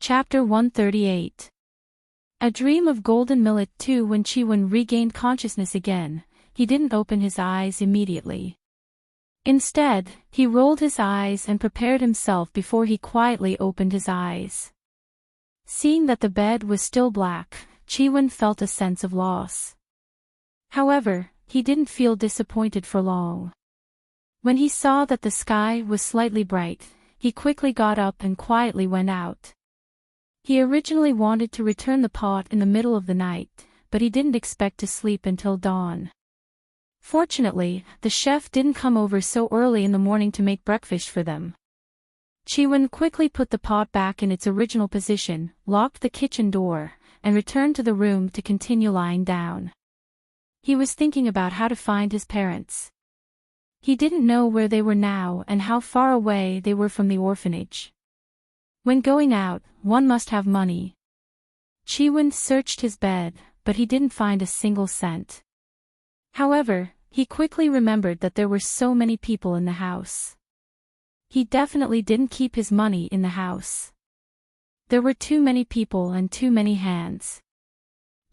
Chapter 138. A dream of golden millet. 2. When Chi-Wen regained consciousness again, he didn't open his eyes immediately. Instead, he rolled his eyes and prepared himself before he quietly opened his eyes. Seeing that the bed was still black, Chi-Wen felt a sense of loss. However, he didn't feel disappointed for long. When he saw that the sky was slightly bright, he quickly got up and quietly went out. He originally wanted to return the pot in the middle of the night, but he didn't expect to sleep until dawn. Fortunately, the chef didn't come over so early in the morning to make breakfast for them. Chi-Wen quickly put the pot back in its original position, locked the kitchen door, and returned to the room to continue lying down. He was thinking about how to find his parents. He didn't know where they were now and how far away they were from the orphanage. When going out, one must have money. Chi-Wen searched his bed, but he didn't find a single cent. However, he quickly remembered that there were so many people in the house. He definitely didn't keep his money in the house. There were too many people and too many hands.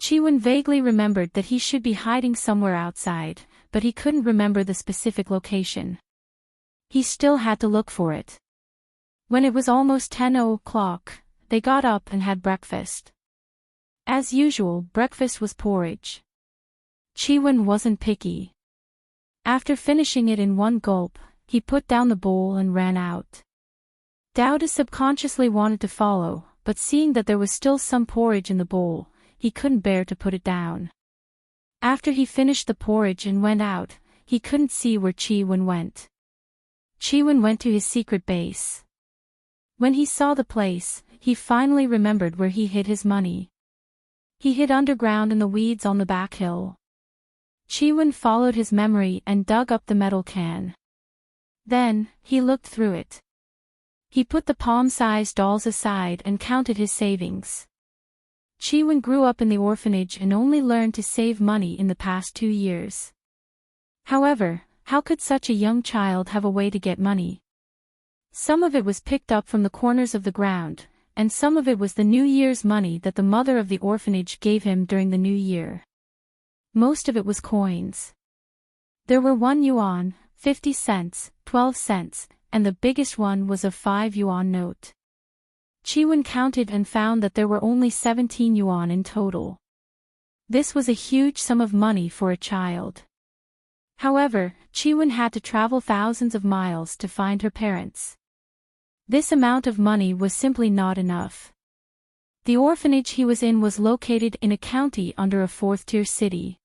Chi-Wen vaguely remembered that he should be hiding somewhere outside, but he couldn't remember the specific location. He still had to look for it. When it was almost 10 o'clock, they got up and had breakfast. As usual, breakfast was porridge. Chi-Wen wasn't picky. After finishing it in one gulp, he put down the bowl and ran out. Dowda subconsciously wanted to follow, but seeing that there was still some porridge in the bowl, he couldn't bear to put it down. After he finished the porridge and went out, he couldn't see where Chi-Wen went. Chi-Wen went to his secret base. When he saw the place, he finally remembered where he hid his money. He hid underground in the weeds on the back hill. Chi-Wen followed his memory and dug up the metal can. Then, he looked through it. He put the palm-sized dolls aside and counted his savings. Chi-Wen grew up in the orphanage and only learned to save money in the past 2 years. However, how could such a young child have a way to get money? Some of it was picked up from the corners of the ground, and some of it was the New Year's money that the mother of the orphanage gave him during the New Year. Most of it was coins. There were 1 yuan, 50 cents, 12 cents, and the biggest one was a 5 yuan note. Chi-Wen counted and found that there were only 17 yuan in total. This was a huge sum of money for a child. However, Chi-Wen had to travel thousands of miles to find her parents. This amount of money was simply not enough. The orphanage he was in was located in a county under a 4th-tier city.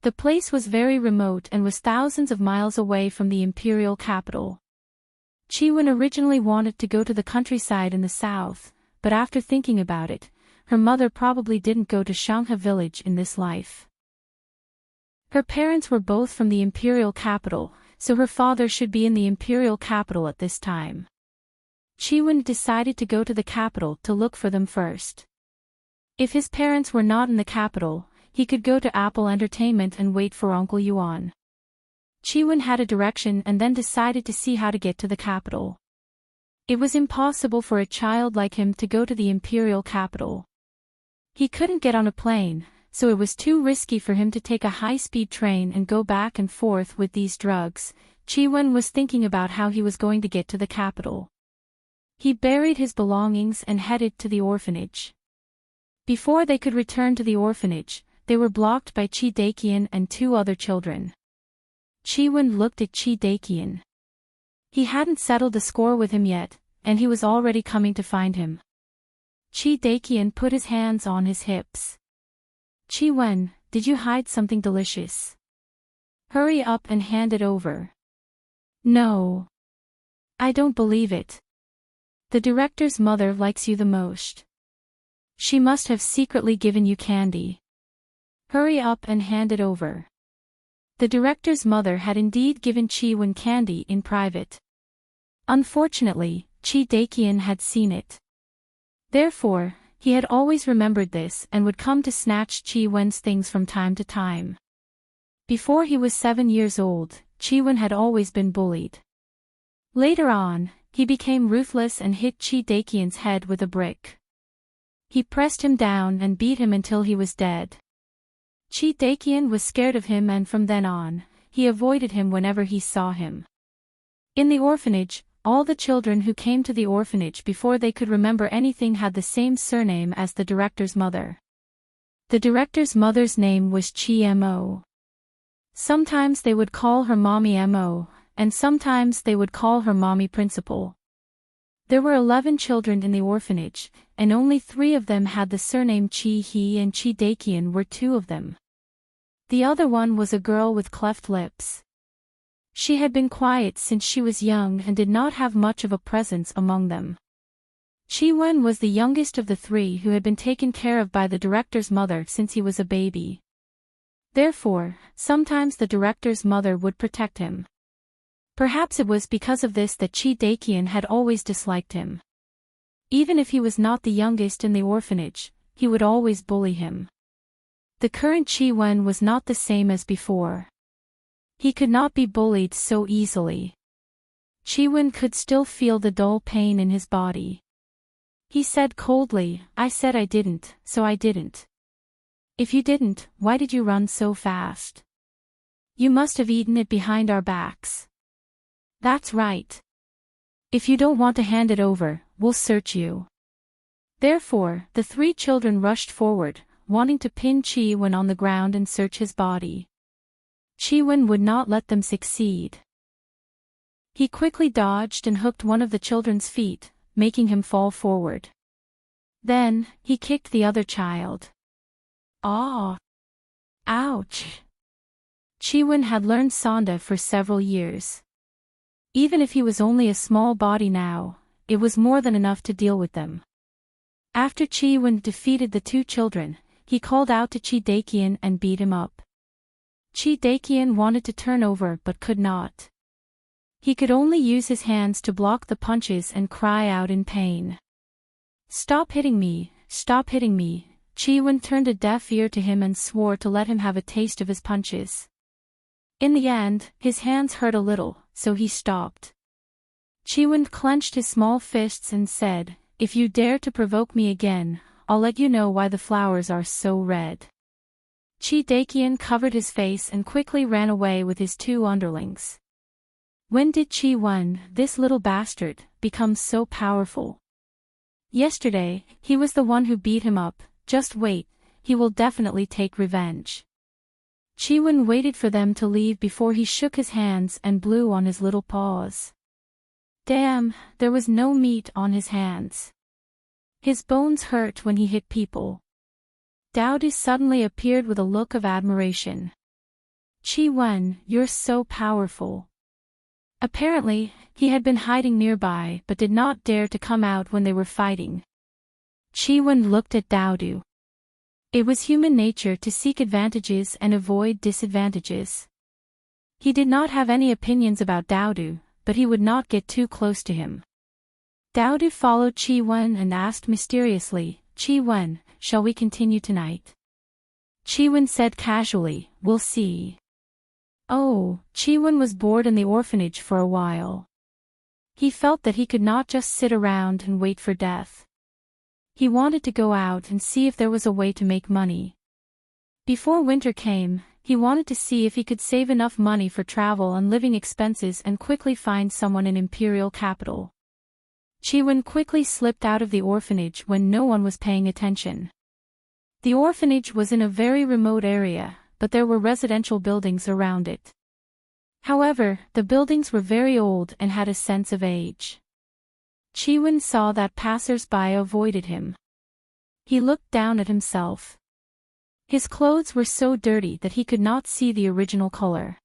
The place was very remote and was thousands of miles away from the imperial capital. Chi-Wen originally wanted to go to the countryside in the south, but after thinking about it, her mother probably didn't go to Shangha village in this life. Her parents were both from the imperial capital, so her father should be in the imperial capital at this time. Chi-Wen decided to go to the capital to look for them first. If his parents were not in the capital, he could go to Apple Entertainment and wait for Uncle Yuan. Chi-Wen had a direction and then decided to see how to get to the capital. It was impossible for a child like him to go to the imperial capital. He couldn't get on a plane, so it was too risky for him to take a high-speed train and go back and forth with these drugs. Chi-Wen was thinking about how he was going to get to the capital. He buried his belongings and headed to the orphanage. Before they could return to the orphanage, they were blocked by Chi Dakian and 2 other children. Chi-Wen looked at Chi Dakian. He hadn't settled the score with him yet, and he was already coming to find him. Chi Dakian put his hands on his hips. Chi-Wen, did you hide something delicious? Hurry up and hand it over. No. I don't believe it. The director's mother likes you the most. She must have secretly given you candy. Hurry up and hand it over. The director's mother had indeed given Chi-Wen candy in private. Unfortunately, Chi Dakian had seen it. Therefore, he had always remembered this and would come to snatch Chi-Wen's things from time to time. Before he was 7 years old, Chi-Wen had always been bullied. Later on, he became ruthless and hit Chi Dakian's head with a brick. He pressed him down and beat him until he was dead. Chi Dakian was scared of him, and from then on, he avoided him whenever he saw him. In the orphanage, all the children who came to the orphanage before they could remember anything had the same surname as the director's mother. The director's mother's name was Chi Mo. Sometimes they would call her Mommy Mo, and sometimes they would call her Mommy Principal. There were 11 children in the orphanage, and only 3 of them had the surname Chi He, and Chi Dakian were 2 of them. The other one was a girl with cleft lips. She had been quiet since she was young and did not have much of a presence among them. Chi Wen was the youngest of the 3 who had been taken care of by the director's mother since he was a baby. Therefore, sometimes the director's mother would protect him. Perhaps it was because of this that Chi Dakian had always disliked him. Even if he was not the youngest in the orphanage, he would always bully him. The current Chi Wen was not the same as before. He could not be bullied so easily. Chi Wen could still feel the dull pain in his body. He said coldly, "I said I didn't, so I didn't. If you didn't, why did you run so fast? You must have eaten it behind our backs." "That's right. If you don't want to hand it over, we'll search you." Therefore, the 3 children rushed forward, wanting to pin Chi Wen on the ground and search his body. Chi Wen would not let them succeed. He quickly dodged and hooked one of the children's feet, making him fall forward. Then, he kicked the other child. "Ah! Ouch!" Chi Wen had learned Sonda for several years. Even if he was only a small body now, it was more than enough to deal with them. After Chi Wen defeated the 2 children, he called out to Chi Dakian and beat him up. Chi Dakian wanted to turn over but could not. He could only use his hands to block the punches and cry out in pain. "Stop hitting me, stop hitting me." Chi Wen turned a deaf ear to him and swore to let him have a taste of his punches. In the end, his hands hurt a little, so he stopped. Chi Wen clenched his small fists and said, "If you dare to provoke me again, I'll let you know why the flowers are so red." Chi Dakian covered his face and quickly ran away with his 2 underlings. When did Chi Wen, this little bastard, become so powerful? Yesterday, he was the one who beat him up. Just wait, he will definitely take revenge. Chi Wen waited for them to leave before he shook his hands and blew on his little paws. Damn, there was no meat on his hands. His bones hurt when he hit people. Dowdy suddenly appeared with a look of admiration. "Chi Wen, you're so powerful." Apparently, he had been hiding nearby but did not dare to come out when they were fighting. Chi Wen looked at Dowdy. It was human nature to seek advantages and avoid disadvantages. He did not have any opinions about Dowdy, but he would not get too close to him. Dowdy followed Chi Wen and asked mysteriously, "Chi Wen, shall we continue tonight?" Chi Wen said casually, "We'll see." Oh, Chi Wen was bored in the orphanage for a while. He felt that he could not just sit around and wait for death. He wanted to go out and see if there was a way to make money. Before winter came, he wanted to see if he could save enough money for travel and living expenses and quickly find someone in Imperial Capital. Chi Wen quickly slipped out of the orphanage when no one was paying attention. The orphanage was in a very remote area, but there were residential buildings around it. However, the buildings were very old and had a sense of age. Chi Wen saw that passers-by avoided him. He looked down at himself. His clothes were so dirty that he could not see the original color.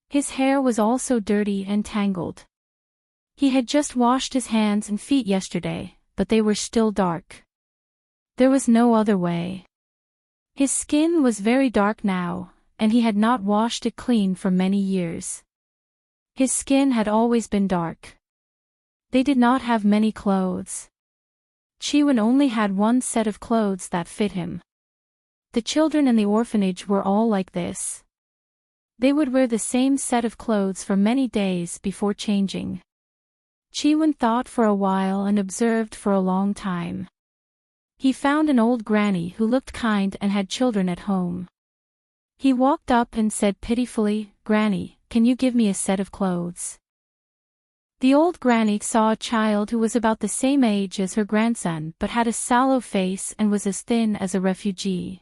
His hair was also dirty and tangled. He had just washed his hands and feet yesterday, but they were still dark. There was no other way. His skin was very dark now, and he had not washed it clean for many years. His skin had always been dark. They did not have many clothes. Chi Wen only had one set of clothes that fit him. The children in the orphanage were all like this. They would wear the same set of clothes for many days before changing. Chi-wen thought for a while and observed for a long time. He found an old granny who looked kind and had children at home. He walked up and said pitifully, "Granny, can you give me a set of clothes?" The old granny saw a child who was about the same age as her grandson but had a sallow face and was as thin as a refugee.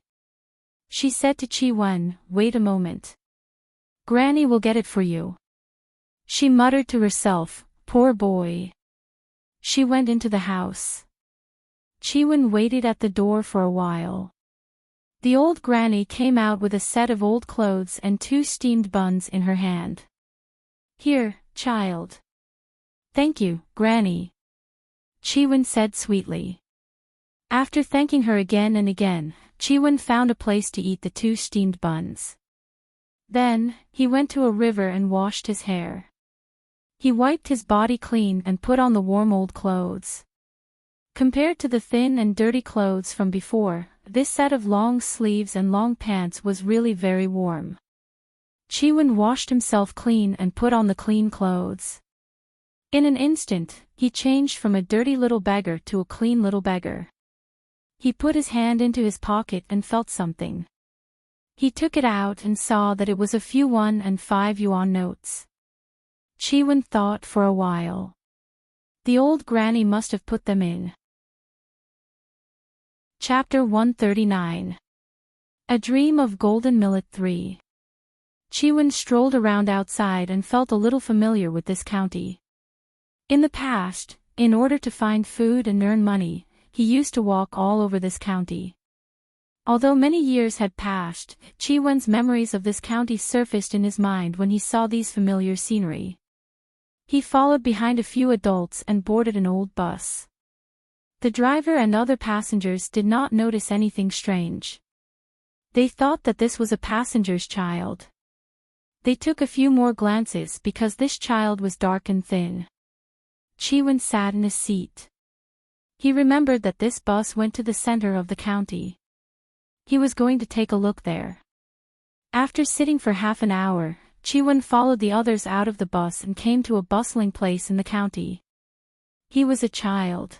She said to Chi-wen, "Wait a moment. Granny will get it for you." She muttered to herself, "Poor boy." She went into the house. Chi-wen waited at the door for a while. The old granny came out with a set of old clothes and 2 steamed buns in her hand. "Here, child." "Thank you, Granny," Chi-wen said sweetly. After thanking her again and again, Chi-wen found a place to eat the 2 steamed buns. Then, he went to a river and washed his hair. He wiped his body clean and put on the warm old clothes. Compared to the thin and dirty clothes from before, this set of long sleeves and long pants was really very warm. Chi-wen washed himself clean and put on the clean clothes. In an instant, he changed from a dirty little beggar to a clean little beggar. He put his hand into his pocket and felt something. He took it out and saw that it was a few 1 and 5 yuan notes. Chi-wen thought for a while. The old granny must have put them in. Chapter 139. A Dream of Golden Millet 3. Chi-wen strolled around outside and felt a little familiar with this county. In the past, in order to find food and earn money, he used to walk all over this county. Although many years had passed, Chi-wen's memories of this county surfaced in his mind when he saw these familiar scenery. He followed behind a few adults and boarded an old bus. The driver and other passengers did not notice anything strange. They thought that this was a passenger's child. They took a few more glances because this child was dark and thin. Chi-wen sat in his seat. He remembered that this bus went to the center of the county. He was going to take a look there. After sitting for half an hour, Chi-wen followed the others out of the bus and came to a bustling place in the county. He was a child.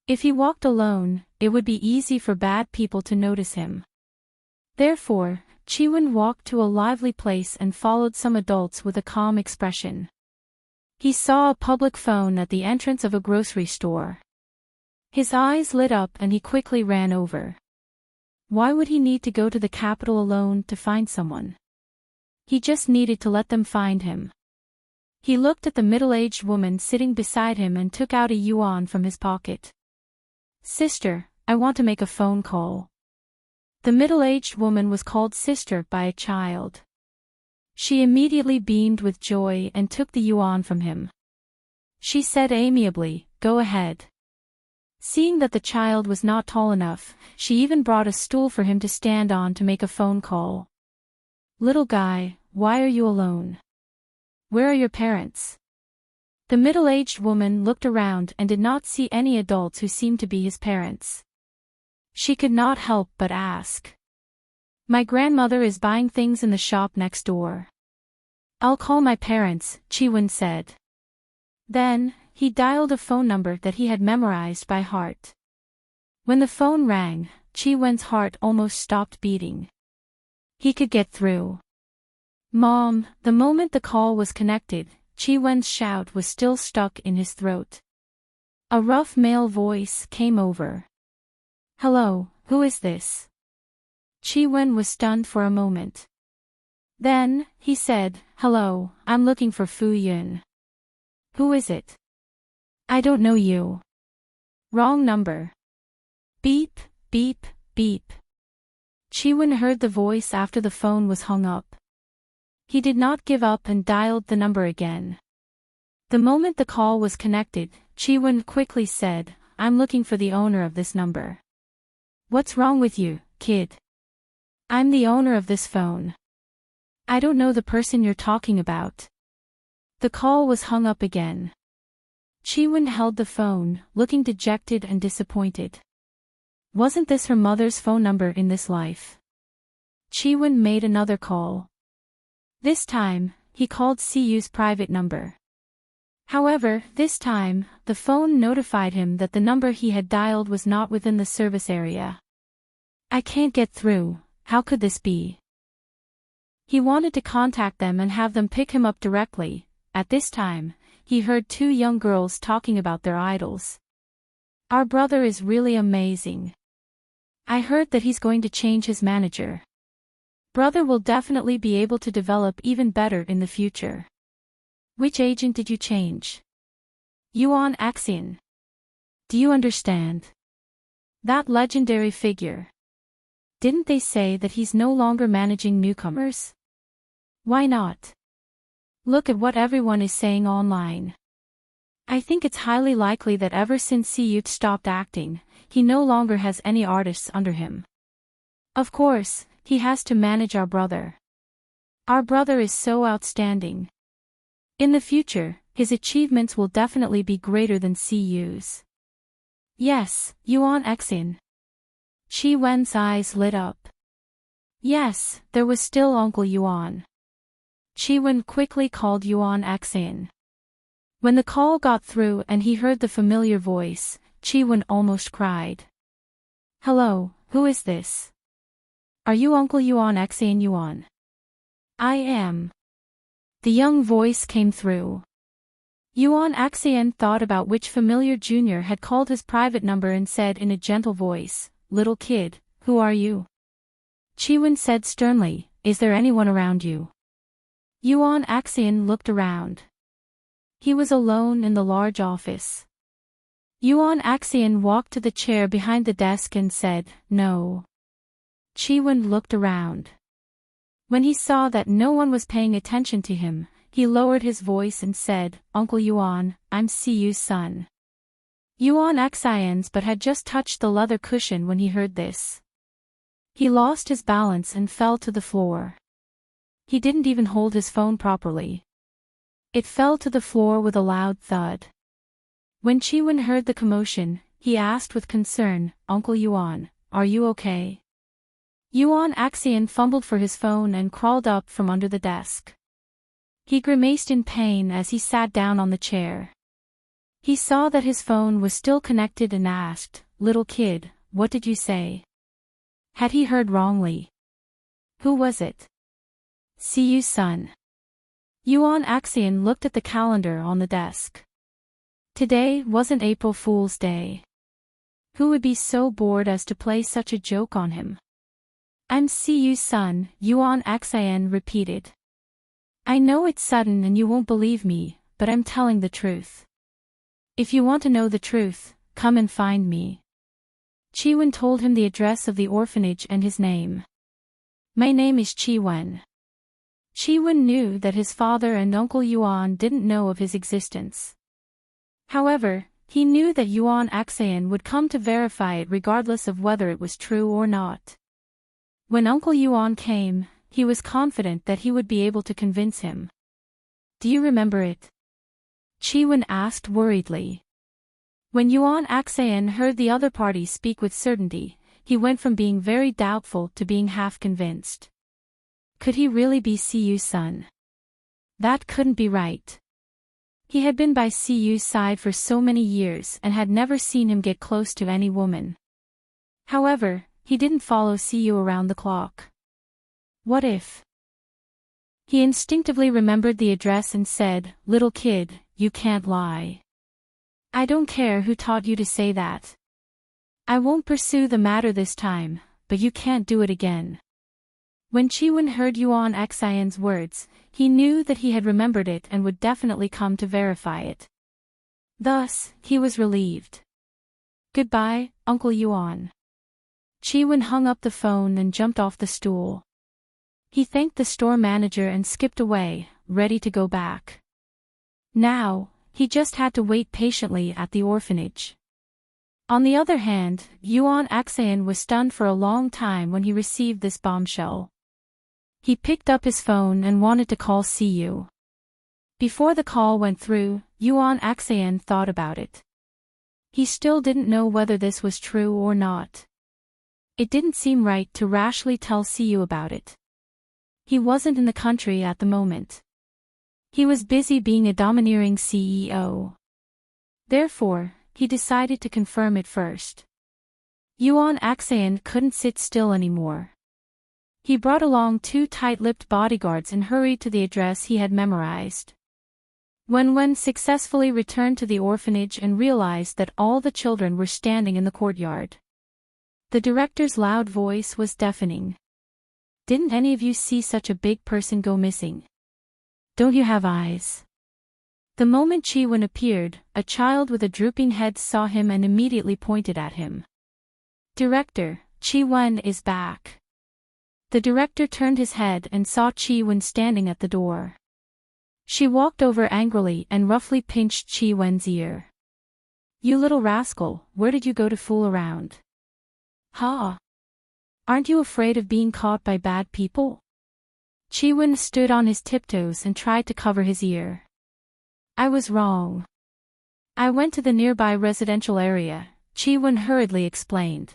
If he walked alone, it would be easy for bad people to notice him. Therefore, Chi-wen walked to a lively place and followed some adults with a calm expression. He saw a public phone at the entrance of a grocery store. His eyes lit up and he quickly ran over. Why would he need to go to the capital alone to find someone? He just needed to let them find him. He looked at the middle-aged woman sitting beside him and took out a yuan from his pocket. "Sister, I want to make a phone call." The middle-aged woman was called sister by a child. She immediately beamed with joy and took the yuan from him. She said amiably, "Go ahead." Seeing that the child was not tall enough, she even brought a stool for him to stand on to make a phone call. "Little guy, why are you alone? Where are your parents?" The middle-aged woman looked around and did not see any adults who seemed to be his parents. She could not help but ask. "My grandmother is buying things in the shop next door." "I'll call my parents," Chi-wen said. Then, he dialed a phone number that he had memorized by heart. When the phone rang, Chi-wen's heart almost stopped beating. He could get through. "Mom," the moment the call was connected, Chi-wen's shout was still stuck in his throat. A rough male voice came over. "Hello, who is this?" Chi-wen was stunned for a moment. Then, he said, "Hello, I'm looking for Fu Yun." "Who is it?" "I don't know you." "Wrong number." Beep, beep, beep. Chi-wen heard the voice after the phone was hung up. He did not give up and dialed the number again. The moment the call was connected, Chi-wen quickly said, "I'm looking for the owner of this number." "What's wrong with you, kid?" "I'm the owner of this phone." "I don't know the person you're talking about." The call was hung up again. Chi-wen held the phone, looking dejected and disappointed. Wasn't this her mother's phone number in this life? Chi-wen made another call. This time, he called Siyu's private number. However, this time, the phone notified him that the number he had dialed was not within the service area. I can't get through, how could this be? He wanted to contact them and have them pick him up directly. At this time, he heard two young girls talking about their idols. Our brother is really amazing. I heard that he's going to change his manager. Brother will definitely be able to develop even better in the future. Which agent did you change? Yuan Axian. Do you understand? That legendary figure. Didn't they say that he's no longer managing newcomers? Why not? Look at what everyone is saying online. I think it's highly likely that ever since Si stopped acting, he no longer has any artists under him. Of course, he has to manage our brother. Our brother is so outstanding. In the future, his achievements will definitely be greater than Si's. Yes, Yuan Xin. Qi Wen's eyes lit up. Yes, there was still Uncle Yuan. Qi Wen quickly called Yuan Xin. When the call got through and he heard the familiar voice, Qi Wen almost cried. Hello, who is this? Are you Uncle Yuan Xin Yuan? I am. The young voice came through. Yuan Axian thought about which familiar junior had called his private number and said in a gentle voice, Little kid, who are you? Qi Wen said sternly, Is there anyone around you? Yuan Axian looked around. He was alone in the large office. Yuan Axian walked to the chair behind the desk and said, No. Qi Wen looked around. When he saw that no one was paying attention to him, he lowered his voice and said, Uncle Yuan, I'm Si's son. Yuan Xian's but had just touched the leather cushion when he heard this. He lost his balance and fell to the floor. He didn't even hold his phone properly. It fell to the floor with a loud thud. When Qi Wen heard the commotion, he asked with concern, Uncle Yuan, are you okay? Yuan Axian fumbled for his phone and crawled up from under the desk. He grimaced in pain as he sat down on the chair. He saw that his phone was still connected and asked, Little kid, what did you say? Had he heard wrongly? Who was it? Si's son. Yuan Axian looked at the calendar on the desk. Today wasn't April Fool's Day. Who would be so bored as to play such a joke on him? I'm Si's son, Yuan Axian repeated. I know it's sudden and you won't believe me, but I'm telling the truth. If you want to know the truth, come and find me. Qi Wen told him the address of the orphanage and his name. My name is Qi Wen. Qi Wen knew that his father and Uncle Yuan didn't know of his existence. However, he knew that Yuan Axian would come to verify it regardless of whether it was true or not. When Uncle Yuan came, he was confident that he would be able to convince him. Do you remember it? Qi Wen asked worriedly. When Yuan Axian heard the other party speak with certainty, he went from being very doubtful to being half convinced. Could he really be Si's son? That couldn't be right. He had been by Si's side for so many years and had never seen him get close to any woman. However, he didn't follow Siu around the clock. What if? He instinctively remembered the address and said, Little kid, you can't lie. I don't care who taught you to say that. I won't pursue the matter this time, but you can't do it again. When Qi Wen heard Yuan Xian's words, he knew that he had remembered it and would definitely come to verify it. Thus, he was relieved. Goodbye, Uncle Yuan. Qi Wen hung up the phone and jumped off the stool. He thanked the store manager and skipped away, ready to go back. Now, he just had to wait patiently at the orphanage. On the other hand, Yuan Axian was stunned for a long time when he received this bombshell. He picked up his phone and wanted to call Siu. Before the call went through, Yuan Axian thought about it. He still didn't know whether this was true or not. It didn't seem right to rashly tell Siu about it. He wasn't in the country at the moment. He was busy being a domineering CEO. Therefore, he decided to confirm it first. Yuan Axayan couldn't sit still anymore. He brought along 2 tight-lipped bodyguards and hurried to the address he had memorized. Wen successfully returned to the orphanage and realized that all the children were standing in the courtyard. The director's loud voice was deafening. Didn't any of you see such a big person go missing? Don't you have eyes? The moment Chi-Wen appeared, a child with a drooping head saw him and immediately pointed at him. Director, Chi-Wen is back. The director turned his head and saw Chi-Wen standing at the door. She walked over angrily and roughly pinched Chi-Wen's ear. You little rascal, where did you go to fool around? Ha! Aren't you afraid of being caught by bad people? Chi-Wen stood on his tiptoes and tried to cover his ear. I was wrong. I went to the nearby residential area, Chi-Wen hurriedly explained.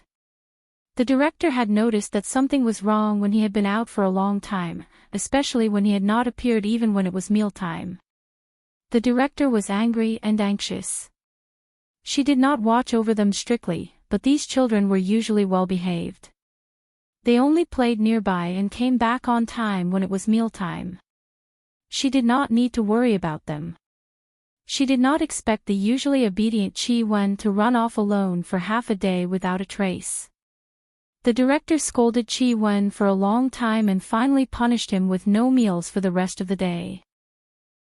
The director had noticed that something was wrong when he had been out for a long time, especially when he had not appeared even when it was mealtime. The director was angry and anxious. She did not watch over them strictly, but these children were usually well behaved. They only played nearby and came back on time when it was mealtime. She did not need to worry about them. She did not expect the usually obedient Chi-Wen to run off alone for half a day without a trace. The director scolded Chi-Wen for a long time and finally punished him with no meals for the rest of the day.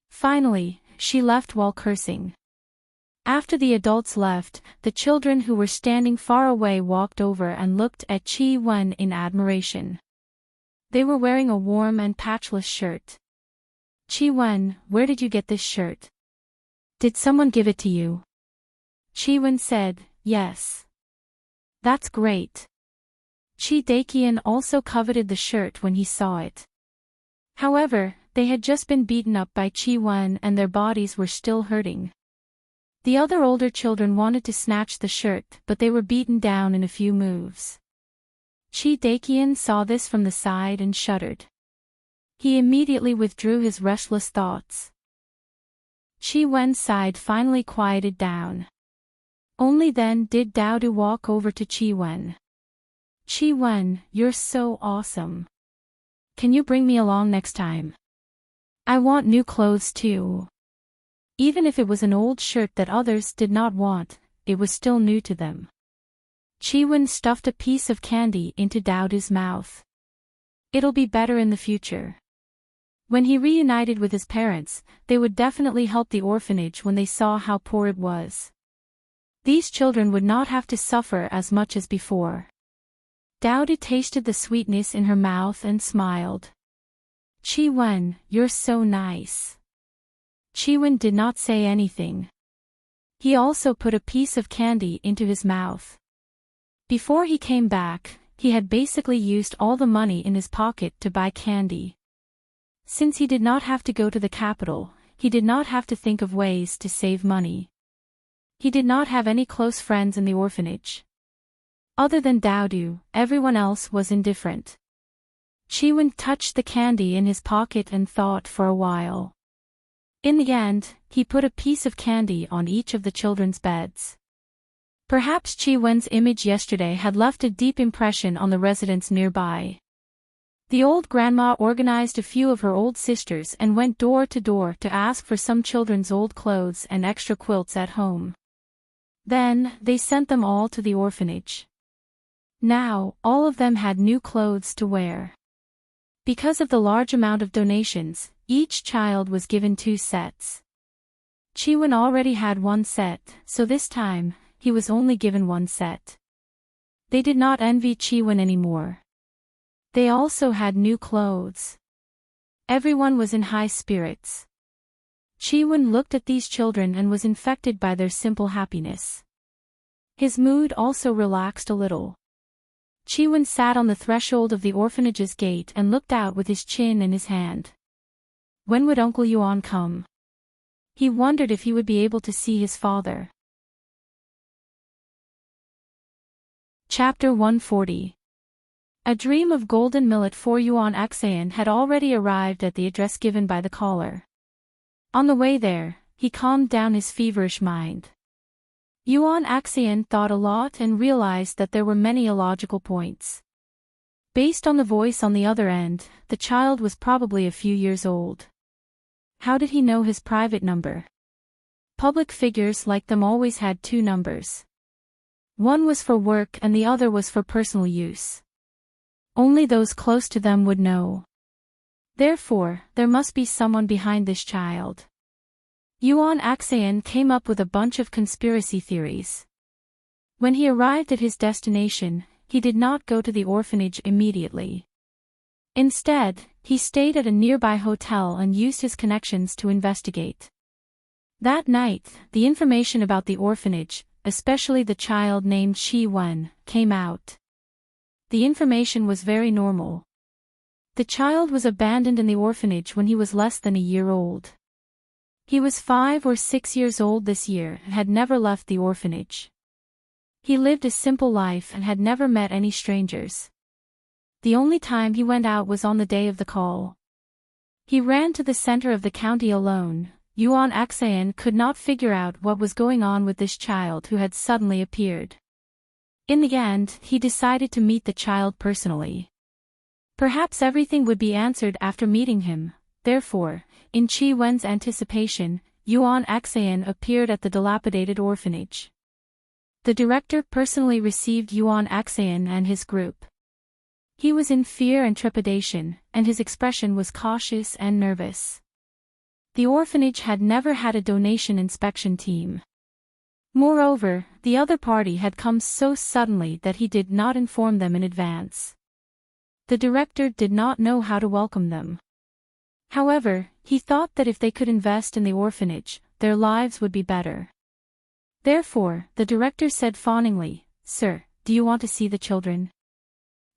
Finally, she left while cursing. After the adults left, the children who were standing far away walked over and looked at Chi-Wen in admiration. They were wearing a warm and patchless shirt. Chi-Wen, where did you get this shirt? Did someone give it to you? Chi-Wen said, yes. That's great. Chi Dakian also coveted the shirt when he saw it. However, they had just been beaten up by Chi-Wen and their bodies were still hurting. The other older children wanted to snatch the shirt, but they were beaten down in a few moves. Chi Dakian saw this from the side and shuddered. He immediately withdrew his restless thoughts. Chi-Wen's side finally quieted down. Only then did Daodu walk over to Chi-Wen. Chi-Wen, you're so awesome. Can you bring me along next time? I want new clothes too. Even if it was an old shirt that others did not want, it was still new to them. Chi-Wen stuffed a piece of candy into Daodu's mouth. It'll be better in the future. When he reunited with his parents, they would definitely help the orphanage when they saw how poor it was. These children would not have to suffer as much as before. Daodu tasted the sweetness in her mouth and smiled. Chi-Wen, you're so nice. Chi-Wen did not say anything. He also put a piece of candy into his mouth. Before he came back, he had basically used all the money in his pocket to buy candy. Since he did not have to go to the capital, he did not have to think of ways to save money. He did not have any close friends in the orphanage. Other than Daodu, everyone else was indifferent. Chi-Wen touched the candy in his pocket and thought for a while. In the end, he put a piece of candy on each of the children's beds. Perhaps Chi-Wen's image yesterday had left a deep impression on the residents nearby. The old grandma organized a few of her old sisters and went door to door to ask for some children's old clothes and extra quilts at home. Then, they sent them all to the orphanage. Now, all of them had new clothes to wear. Because of the large amount of donations, each child was given 2 sets. Chi-Wen already had 1 set, so this time, he was only given 1 set. They did not envy Chi-Wen anymore. They also had new clothes. Everyone was in high spirits. Chi-Wen looked at these children and was infected by their simple happiness. His mood also relaxed a little. Chi-Wen sat on the threshold of the orphanage's gate and looked out with his chin in his hand. When would Uncle Yuan come? He wondered if he would be able to see his father. Chapter 140. A dream of golden millet for Yuan Axayan had already arrived at the address given by the caller. On the way there, he calmed down his feverish mind. Yuan Axian thought a lot and realized that there were many illogical points. Based on the voice on the other end, the child was probably a few years old. How did he know his private number? Public figures like them always had two numbers. One was for work and the other was for personal use. Only those close to them would know. Therefore, there must be someone behind this child. Yuan Axian came up with a bunch of conspiracy theories. When he arrived at his destination, he did not go to the orphanage immediately. Instead, he stayed at a nearby hotel and used his connections to investigate. That night, the information about the orphanage, especially the child named Shi Wen, came out. The information was very normal. The child was abandoned in the orphanage when he was less than a year old. He was 5 or 6 years old this year and had never left the orphanage. He lived a simple life and had never met any strangers. The only time he went out was on the day of the call. He ran to the center of the county alone. Yuan Axian could not figure out what was going on with this child who had suddenly appeared. In the end, he decided to meet the child personally. Perhaps everything would be answered after meeting him. Therefore, in Qi Wen's anticipation, Yuan Axian appeared at the dilapidated orphanage. The director personally received Yuan Axian and his group. He was in fear and trepidation, and his expression was cautious and nervous. The orphanage had never had a donation inspection team. Moreover, the other party had come so suddenly that he did not inform them in advance. The director did not know how to welcome them. However, he thought that if they could invest in the orphanage, their lives would be better. Therefore, the director said fawningly, "Sir, do you want to see the children?"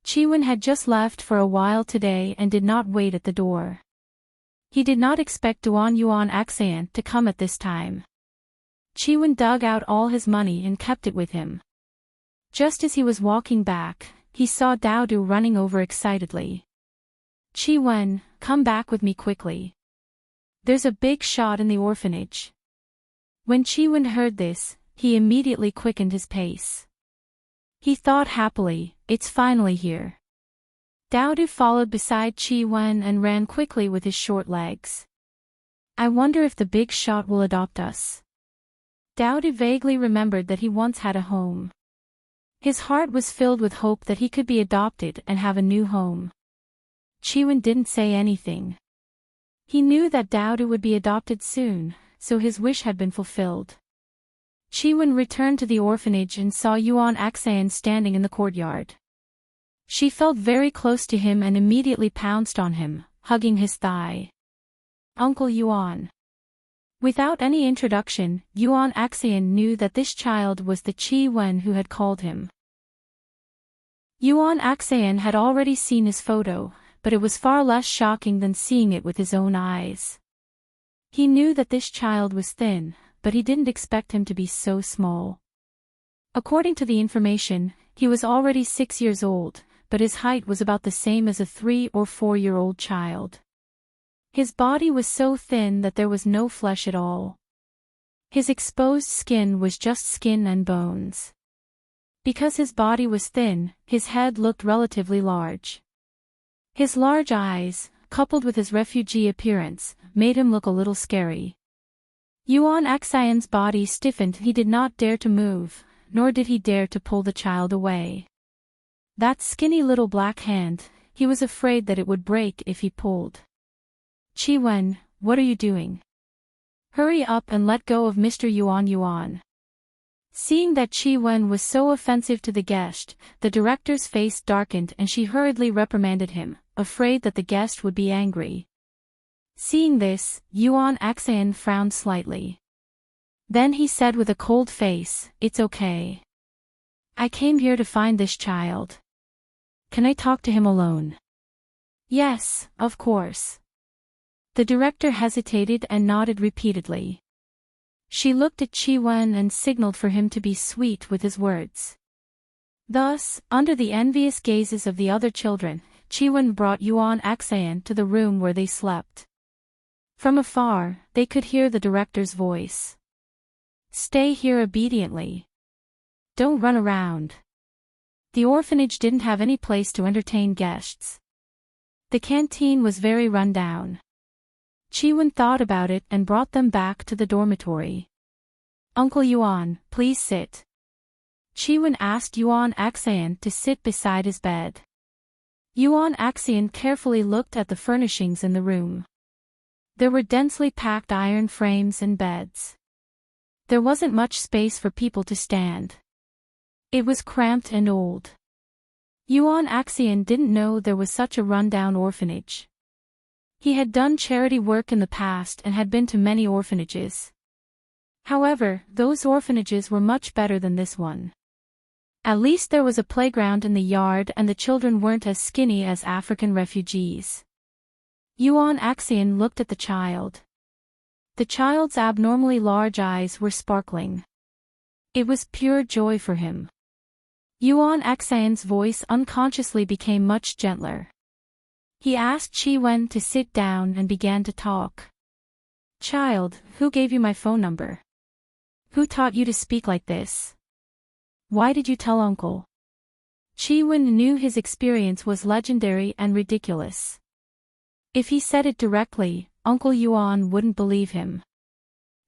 Chiwen had just left for a while today and did not wait at the door. He did not expect Yuan Axian to come at this time. Chiwen dug out all his money and kept it with him. Just as he was walking back, he saw Daodu running over excitedly. "Chiwen, come back with me quickly. There's a big shot in the orphanage." When Chiwen heard this, he immediately quickened his pace. He thought happily, "It's finally here." Daodu followed beside Chiwen and ran quickly with his short legs. "I wonder if the big shot will adopt us." Daodu vaguely remembered that he once had a home. His heart was filled with hope that he could be adopted and have a new home. Chiwen didn't say anything. He knew that Daodu would be adopted soon, so his wish had been fulfilled. Chiwen returned to the orphanage and saw Yuan Axian standing in the courtyard. She felt very close to him and immediately pounced on him, hugging his thigh. "Uncle Yuan." Without any introduction, Yuan Axian knew that this child was the Qi Wen who had called him. Yuan Axian had already seen his photo, but it was far less shocking than seeing it with his own eyes. He knew that this child was thin, but he didn't expect him to be so small. According to the information, he was already 6 years old, but his height was about the same as a 3 or 4-year-old child. His body was so thin that there was no flesh at all. His exposed skin was just skin and bones. Because his body was thin, his head looked relatively large. His large eyes, coupled with his refugee appearance, made him look a little scary. Yuan Axian's body stiffened. He did not dare to move, nor did he dare to pull the child away. That skinny little black hand, he was afraid that it would break if he pulled. "Chiwen, what are you doing? Hurry up and let go of Mr. Yuan." Seeing that Chiwen was so offensive to the guest, the director's face darkened and she hurriedly reprimanded him, afraid that the guest would be angry. Seeing this, Yuan Axian frowned slightly. Then he said with a cold face, "It's okay. I came here to find this child. Can I talk to him alone?" "Yes, of course." The director hesitated and nodded repeatedly. She looked at Chiwen and signaled for him to be sweet with his words. Thus, under the envious gazes of the other children, Chiwen brought Yuan Axian to the room where they slept. From afar, they could hear the director's voice. Stay here obediently. Don't run around. The orphanage didn't have any place to entertain guests. The canteen was very run down. Chi-Wen thought about it and brought them back to the dormitory. Uncle Yuan, please sit. Chi-Wen asked Yuan Axian to sit beside his bed. Yuan Axian carefully looked at the furnishings in the room. There were densely packed iron frames and beds. There wasn't much space for people to stand. It was cramped and old. Yuan Axian didn't know there was such a rundown orphanage. He had done charity work in the past and had been to many orphanages. However, those orphanages were much better than this one. At least there was a playground in the yard and the children weren't as skinny as African refugees. Yuan Axian looked at the child. The child's abnormally large eyes were sparkling. It was pure joy for him. Yuan Axian's voice unconsciously became much gentler. He asked Chi-Wen to sit down and began to talk. Child, who gave you my phone number? Who taught you to speak like this? Why did you tell Uncle? Chi-Wen knew his experience was legendary and ridiculous. If he said it directly, Uncle Yuan wouldn't believe him.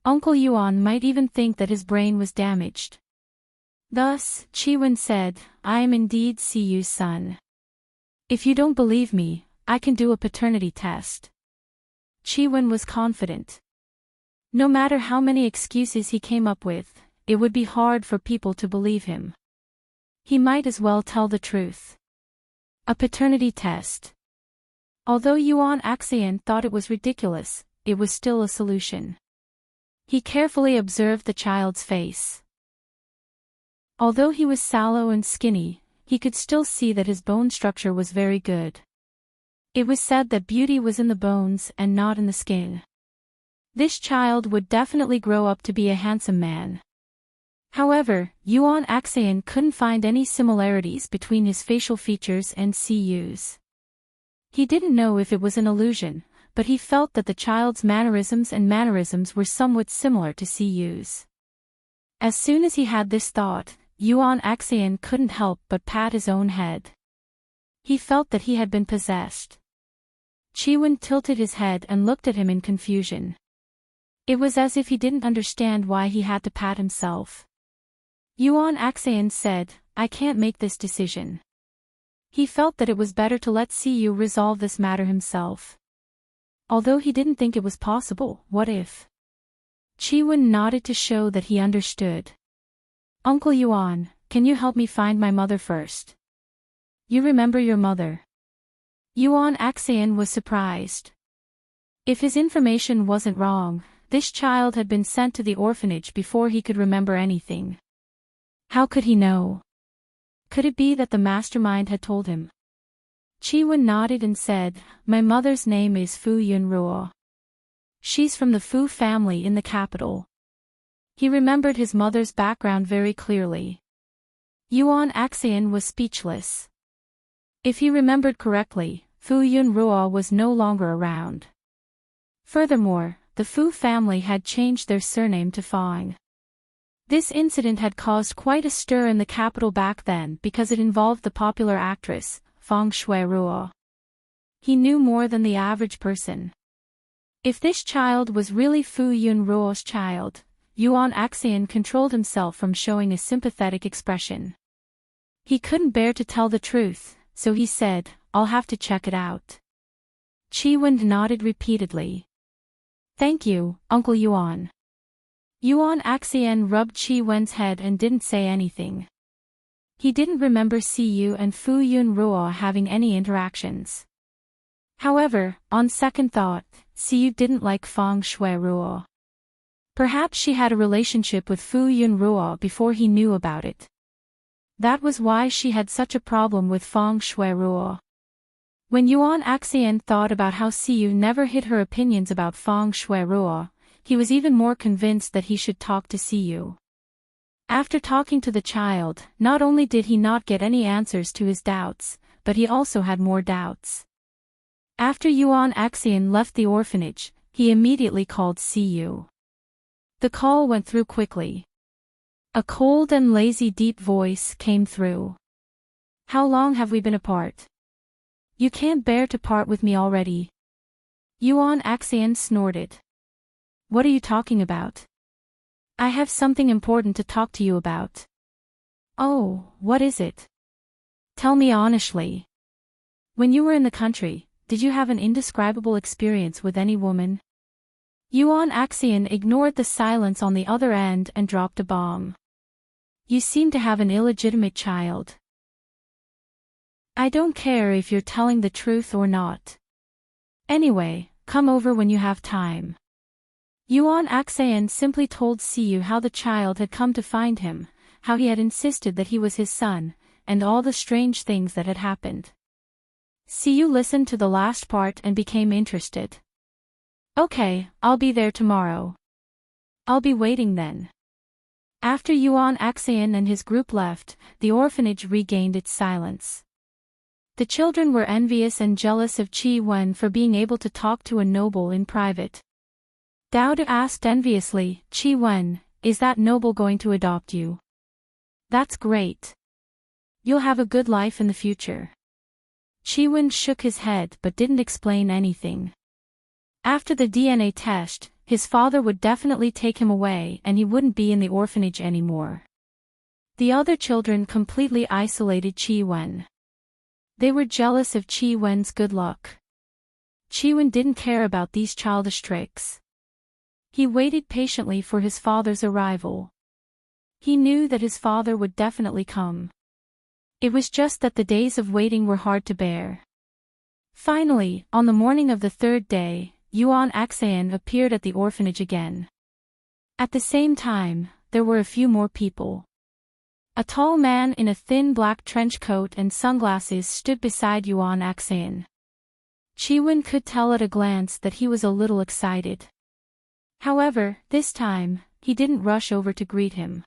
Uncle Yuan might even think that his brain was damaged. Thus, Chi-Wen said, I am indeed Siyu's son. If you don't believe me, I can do a paternity test. Chi-Wen was confident. No matter how many excuses he came up with, it would be hard for people to believe him. He might as well tell the truth. A paternity test. Although Yuan Axian thought it was ridiculous, it was still a solution. He carefully observed the child's face. Although he was sallow and skinny, he could still see that his bone structure was very good. It was said that beauty was in the bones and not in the skin. This child would definitely grow up to be a handsome man. However, Yuan Axian couldn't find any similarities between his facial features and Siyu's. He didn't know if it was an illusion, but he felt that the child's mannerisms were somewhat similar to Siyu's. As soon as he had this thought, Yuan Axian couldn't help but pat his own head. He felt that he had been possessed. Chi-Wen tilted his head and looked at him in confusion. It was as if he didn't understand why he had to pat himself. Yuan Axian said, I can't make this decision. He felt that it was better to let Siyu resolve this matter himself. Although he didn't think it was possible, what if? Chi-Wen nodded to show that he understood. Uncle Yuan, can you help me find my mother first? You remember your mother? Yuan Axian was surprised. If his information wasn't wrong, this child had been sent to the orphanage before he could remember anything. How could he know? Could it be that the mastermind had told him? Chi-Wen nodded and said, my mother's name is Fu Yunruo. She's from the Fu family in the capital. He remembered his mother's background very clearly. Yuan Axian was speechless. If he remembered correctly, Fu Yunruo was no longer around. Furthermore, the Fu family had changed their surname to Fang. This incident had caused quite a stir in the capital back then because it involved the popular actress, Fang Shuiruo. He knew more than the average person. If this child was really Fu Yunruo's child, Yuan Axian controlled himself from showing a sympathetic expression. He couldn't bear to tell the truth, so he said, I'll have to check it out. Chi-Wen nodded repeatedly. Thank you, Uncle Yuan. Yuan Axian rubbed Chi-Wen's head and didn't say anything. He didn't remember Siyu and Fu Yunruo having any interactions. However, on second thought, Siyu didn't like Fang Shuiruo. Perhaps she had a relationship with Fu Yunruo before he knew about it. That was why she had such a problem with Fang Shuiruo. When Yuan Axian thought about how Siyu never hid her opinions about Fang Shuiruo, he was even more convinced that he should talk to Siyu. After talking to the child, not only did he not get any answers to his doubts, but he also had more doubts. After Yuan Axian left the orphanage, he immediately called Siyu. The call went through quickly. A cold and lazy deep voice came through. How long have we been apart? You can't bear to part with me already. Yuan Axian snorted. What are you talking about? I have something important to talk to you about. Oh, what is it? Tell me honestly. When you were in the country, did you have an indescribable experience with any woman? Yuan Axian ignored the silence on the other end and dropped a bomb. You seem to have an illegitimate child. I don't care if you're telling the truth or not. Anyway, come over when you have time. Yuan Axian simply told Siyu how the child had come to find him, how he had insisted that he was his son, and all the strange things that had happened. Siyu listened to the last part and became interested. Okay, I'll be there tomorrow. I'll be waiting then. After Yuan Axian and his group left, the orphanage regained its silence. The children were envious and jealous of Qi Wen for being able to talk to a noble in private. Dao asked enviously, Qi Wen, is that noble going to adopt you? That's great. You'll have a good life in the future. Qi Wen shook his head but didn't explain anything. After the DNA test, his father would definitely take him away and he wouldn't be in the orphanage anymore. The other children completely isolated Qi Wen. They were jealous of Qi Wen's good luck. Qi Wen didn't care about these childish tricks. He waited patiently for his father's arrival. He knew that his father would definitely come. It was just that the days of waiting were hard to bear. Finally, on the morning of the third day, Yuan Axian appeared at the orphanage again. At the same time, there were a few more people. A tall man in a thin black trench coat and sunglasses stood beside Yuan Axian. Qi Wen could tell at a glance that he was a little excited. However, this time, he didn't rush over to greet him.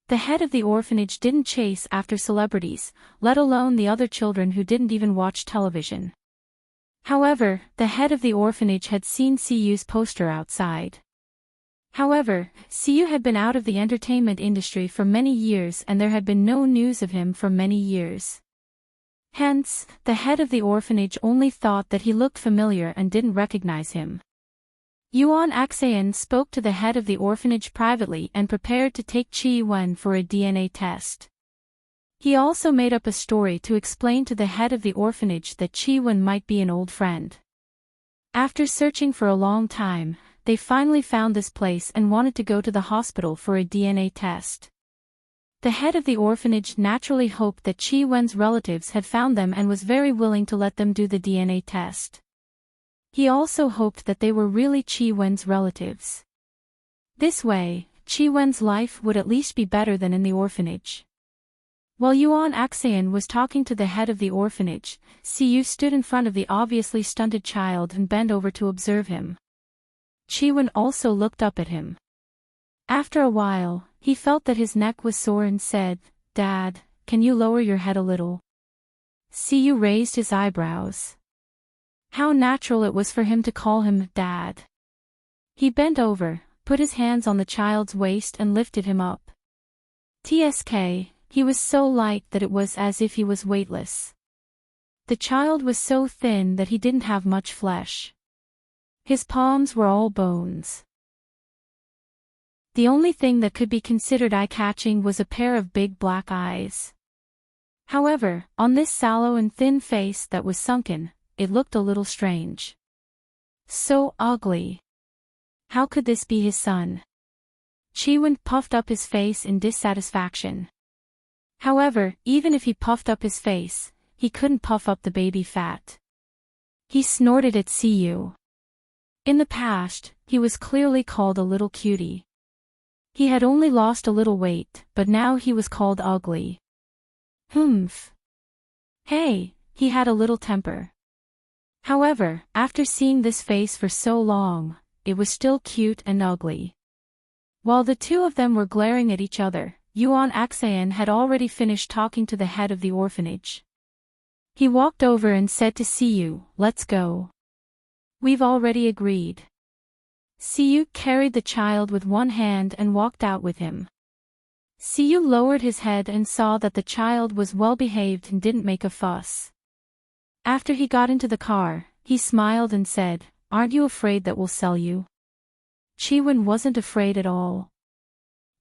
The head of the orphanage didn't chase after celebrities, let alone the other children who didn't even watch television. However, the head of the orphanage had seen Siyu's poster outside. However, Siyu had been out of the entertainment industry for many years and there had been no news of him for many years. Hence, the head of the orphanage only thought that he looked familiar and didn't recognize him. Yuan Axian spoke to the head of the orphanage privately and prepared to take Qi Wen for a DNA test. He also made up a story to explain to the head of the orphanage that Qi Wen might be an old friend. After searching for a long time, they finally found this place and wanted to go to the hospital for a DNA test. The head of the orphanage naturally hoped that Qi Wen's relatives had found them and was very willing to let them do the DNA test. He also hoped that they were really Qi Wen's relatives. This way, Qi Wen's life would at least be better than in the orphanage. While Yuan Axian was talking to the head of the orphanage, Siyu stood in front of the obviously stunted child and bent over to observe him. Qi Wen also looked up at him. After a while, he felt that his neck was sore and said, "Dad, can you lower your head a little?" Siyu raised his eyebrows. How natural it was for him to call him Dad. He bent over, put his hands on the child's waist and lifted him up. Tsk, he was so light that it was as if he was weightless. The child was so thin that he didn't have much flesh. His palms were all bones. The only thing that could be considered eye-catching was a pair of big black eyes. However, on this sallow and thin face that was sunken, it looked a little strange. So ugly. How could this be his son? Qi Wen puffed up his face in dissatisfaction. However, even if he puffed up his face, he couldn't puff up the baby fat. He snorted at Siyu. In the past, he was clearly called a little cutie. He had only lost a little weight, but now he was called ugly. Humph. Hey, he had a little temper. However, after seeing this face for so long, it was still cute and ugly. While the two of them were glaring at each other, Yuan Axian had already finished talking to the head of the orphanage. He walked over and said to Siyu, "Let's go. We've already agreed. Siyu carried the child with one hand and walked out with him. Siyu lowered his head and saw that the child was well behaved and didn't make a fuss. After he got into the car, he smiled and said, "Aren't you afraid that we'll sell you?" Chiwon wasn't afraid at all.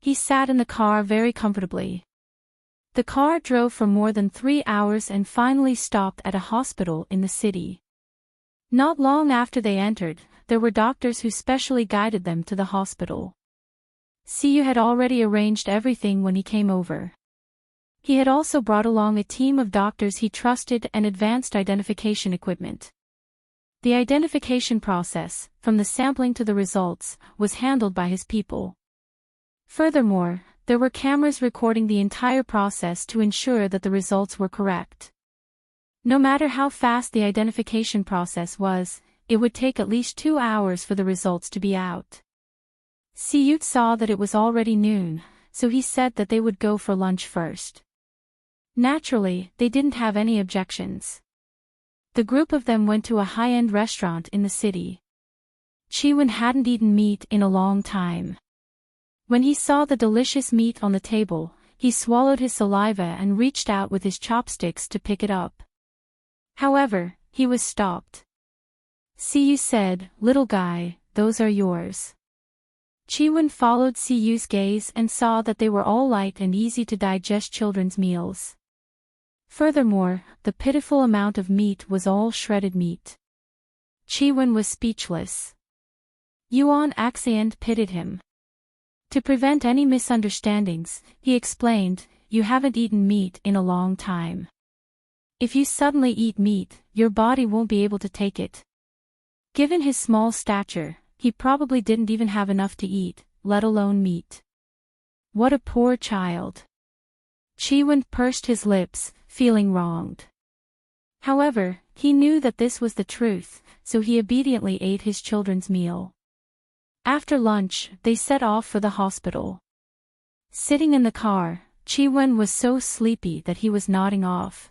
He sat in the car very comfortably. The car drove for more than 3 hours and finally stopped at a hospital in the city. Not long after they entered, there were doctors who specially guided them to the hospital. Siyu had already arranged everything when he came over. He had also brought along a team of doctors he trusted and advanced identification equipment. The identification process, from the sampling to the results, was handled by his people. Furthermore, there were cameras recording the entire process to ensure that the results were correct. No matter how fast the identification process was, it would take at least 2 hours for the results to be out. Siyu saw that it was already noon, so he said that they would go for lunch first. Naturally, they didn't have any objections. The group of them went to a high-end restaurant in the city. Chiwon hadn't eaten meat in a long time. When he saw the delicious meat on the table, he swallowed his saliva and reached out with his chopsticks to pick it up. However, he was stopped. Siyu said, "Little guy, those are yours." Chiwon followed Siyu's gaze and saw that they were all light and easy to digest children's meals. Furthermore, the pitiful amount of meat was all shredded meat. Chiwon was speechless. Yuan Axian pitied him. To prevent any misunderstandings, he explained, "You haven't eaten meat in a long time. If you suddenly eat meat, your body won't be able to take it." Given his small stature, he probably didn't even have enough to eat, let alone meat. What a poor child. Chiwon pursed his lips, feeling wronged. However, he knew that this was the truth, so he obediently ate his children's meal. After lunch, they set off for the hospital. Sitting in the car, Chiwon was so sleepy that he was nodding off.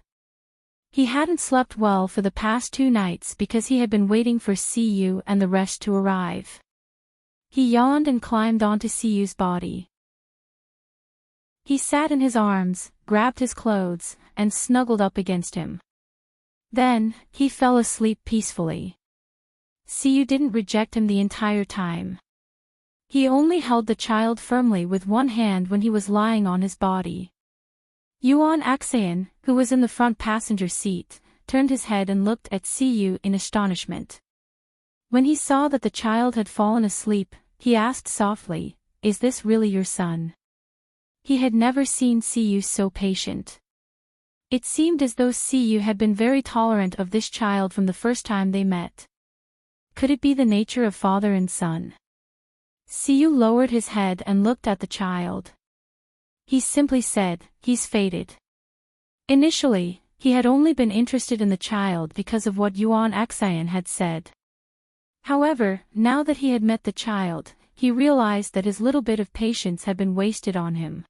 He hadn't slept well for the past 2 nights because he had been waiting for Siyu and the rest to arrive. He yawned and climbed onto Siyu's body. He sat in his arms, grabbed his clothes, and snuggled up against him. Then, he fell asleep peacefully. Siyu didn't reject him the entire time. He only held the child firmly with one hand when he was lying on his body. Yuan Axian, who was in the front passenger seat, turned his head and looked at Siyu in astonishment. When he saw that the child had fallen asleep, he asked softly, "Is this really your son?" He had never seen Siyu so patient. It seemed as though Siyu had been very tolerant of this child from the first time they met. Could it be the nature of father and son? Siyu lowered his head and looked at the child. He simply said, "He's fated." Initially, he had only been interested in the child because of what Yuan Axian had said. However, now that he had met the child, he realized that his little bit of patience had been wasted on him.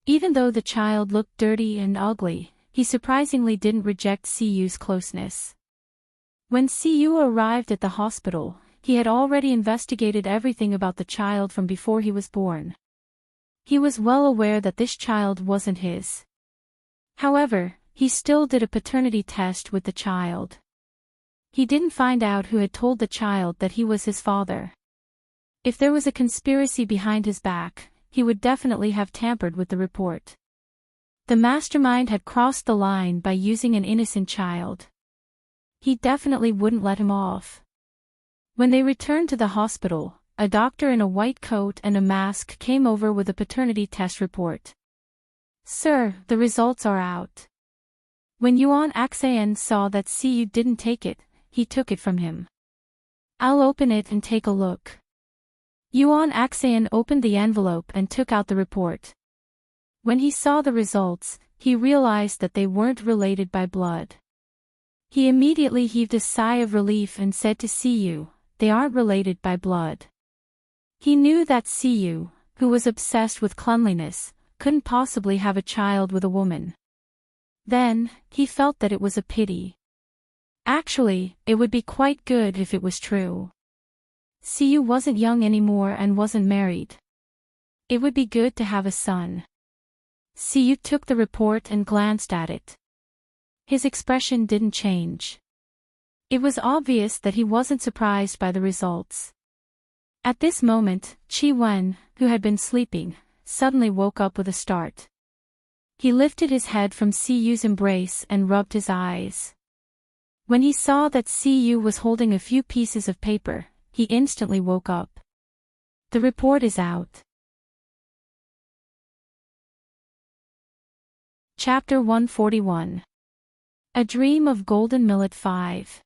Even though the child looked dirty and ugly, he surprisingly didn't reject Siyu's closeness. When Siyu arrived at the hospital, he had already investigated everything about the child from before he was born. He was well aware that this child wasn't his. However, he still did a paternity test with the child. He didn't find out who had told the child that he was his father. If there was a conspiracy behind his back, he would definitely have tampered with the report. The mastermind had crossed the line by using an innocent child. He definitely wouldn't let him off. When they returned to the hospital, a doctor in a white coat and a mask came over with a paternity test report. "Sir, the results are out." When Yuan Axian saw that Siyu didn't take it, he took it from him. "I'll open it and take a look." Yuan Axian opened the envelope and took out the report. When he saw the results, he realized that they weren't related by blood. He immediately heaved a sigh of relief and said to Siyu, "They aren't related by blood." He knew that Siyu, who was obsessed with cleanliness, couldn't possibly have a child with a woman. Then, he felt that it was a pity. Actually, it would be quite good if it was true. Siyu wasn't young anymore and wasn't married. It would be good to have a son. Siyu took the report and glanced at it. His expression didn't change. It was obvious that he wasn't surprised by the results. At this moment, Chi-Wen, who had been sleeping, suddenly woke up with a start. He lifted his head from Siyu's embrace and rubbed his eyes. When he saw that Siyu was holding a few pieces of paper, he instantly woke up. The report is out. Chapter 141. A Dream of Golden Millet 5.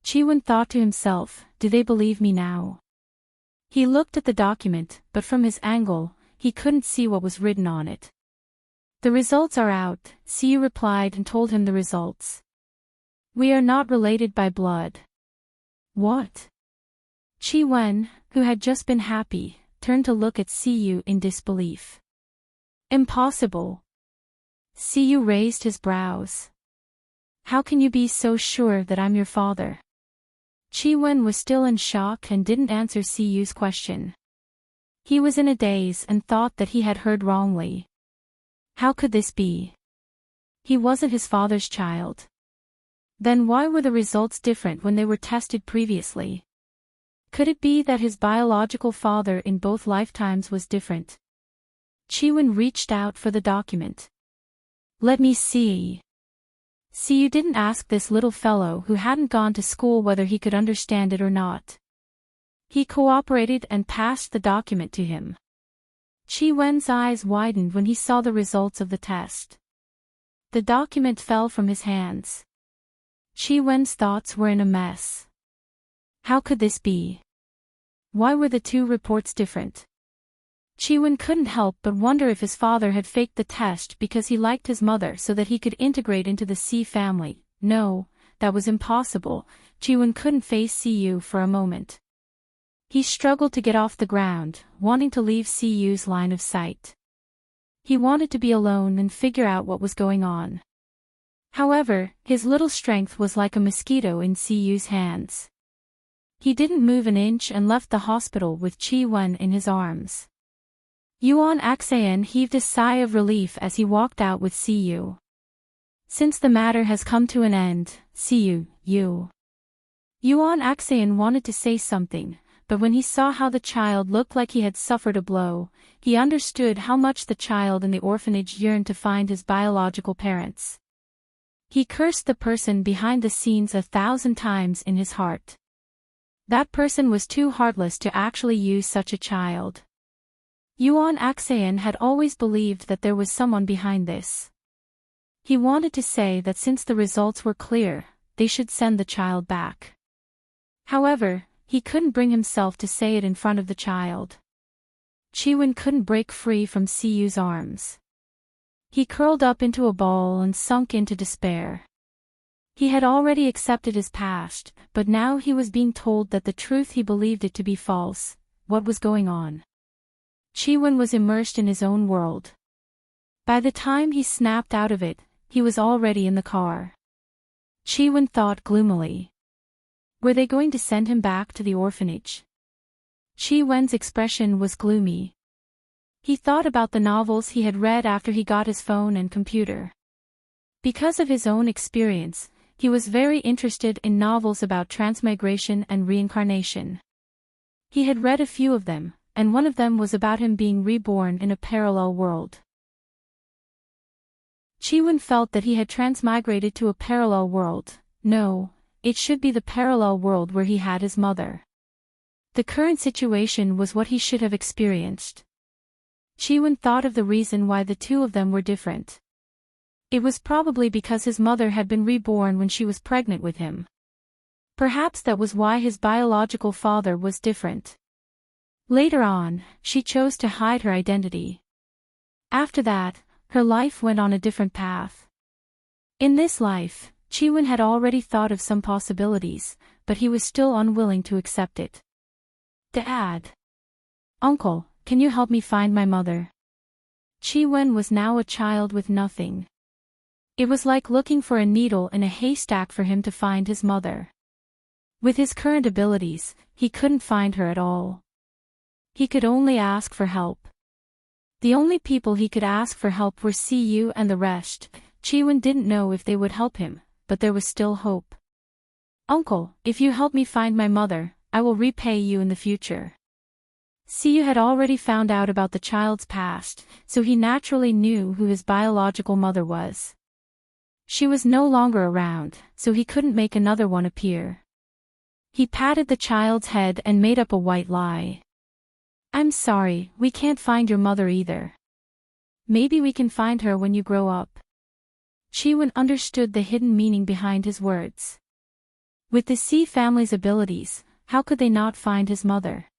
Chi-Wen thought to himself, do they believe me now? He looked at the document, but from his angle, he couldn't see what was written on it. The results are out, Siyu replied and told him the results. We are not related by blood. What? Chi-Wen, who had just been happy, turned to look at Siyu in disbelief. Impossible. Siyu raised his brows. How can you be so sure that I'm your father? Chi-Wen was still in shock and didn't answer Siyu's question. He was in a daze and thought that he had heard wrongly. How could this be? He wasn't his father's child. Then why were the results different when they were tested previously? Could it be that his biological father in both lifetimes was different? Chi-Wen reached out for the document. Let me see. Siyu didn't ask this little fellow who hadn't gone to school whether he could understand it or not. He cooperated and passed the document to him. Chi-Wen's eyes widened when he saw the results of the test. The document fell from his hands. Chi-Wen's thoughts were in a mess. How could this be? Why were the two reports different? Chi-Wen couldn't help but wonder if his father had faked the test because he liked his mother so that he could integrate into the C family. No, that was impossible. Chi-Wen couldn't face Siyu for a moment. He struggled to get off the ground, wanting to leave Siyu's line of sight. He wanted to be alone and figure out what was going on. However, his little strength was like a mosquito in Siyu's hands. He didn't move an inch and left the hospital with Chi-Wen in his arms. Yuan Axayan heaved a sigh of relief as he walked out with Siyu. Since the matter has come to an end, Siyu, Yuan Axayan wanted to say something, but when he saw how the child looked like he had suffered a blow, he understood how much the child in the orphanage yearned to find his biological parents. He cursed the person behind the scenes 1,000 times in his heart. That person was too heartless to actually use such a child. Yuan Axayan had always believed that there was someone behind this. He wanted to say that since the results were clear, they should send the child back. However, he couldn't bring himself to say it in front of the child. Chi-Wen couldn't break free from Siyu's arms. He curled up into a ball and sunk into despair. He had already accepted his past, but now he was being told that the truth he believed it to be false. What was going on? Chi-Wen was immersed in his own world. By the time he snapped out of it, he was already in the car. Chi-Wen thought gloomily. Were they going to send him back to the orphanage? Chi-Wen's expression was gloomy. He thought about the novels he had read after he got his phone and computer. Because of his own experience, he was very interested in novels about transmigration and reincarnation. He had read a few of them, and one of them was about him being reborn in a parallel world. Chi-Wen felt that he had transmigrated to a parallel world. No, it should be the parallel world where he had his mother. The current situation was what he should have experienced. Chi-Wen thought of the reason why the two of them were different. It was probably because his mother had been reborn when she was pregnant with him. Perhaps that was why his biological father was different. Later on, she chose to hide her identity. After that, her life went on a different path. In this life, Chi-Wen had already thought of some possibilities, but he was still unwilling to accept it. Dad. Uncle, can you help me find my mother? Chi-Wen was now a child with nothing. It was like looking for a needle in a haystack for him to find his mother. With his current abilities, he couldn't find her at all. He could only ask for help. The only people he could ask for help were Siyu and the rest. Chiwon didn't know if they would help him, but there was still hope. "Uncle, if you help me find my mother, I will repay you in the future." Siyu had already found out about the child's past, so he naturally knew who his biological mother was. She was no longer around, so he couldn't make another one appear. He patted the child's head and made up a white lie. "I'm sorry, we can't find your mother either. Maybe we can find her when you grow up." Chiwon understood the hidden meaning behind his words. With the C family's abilities, how could they not find his mother?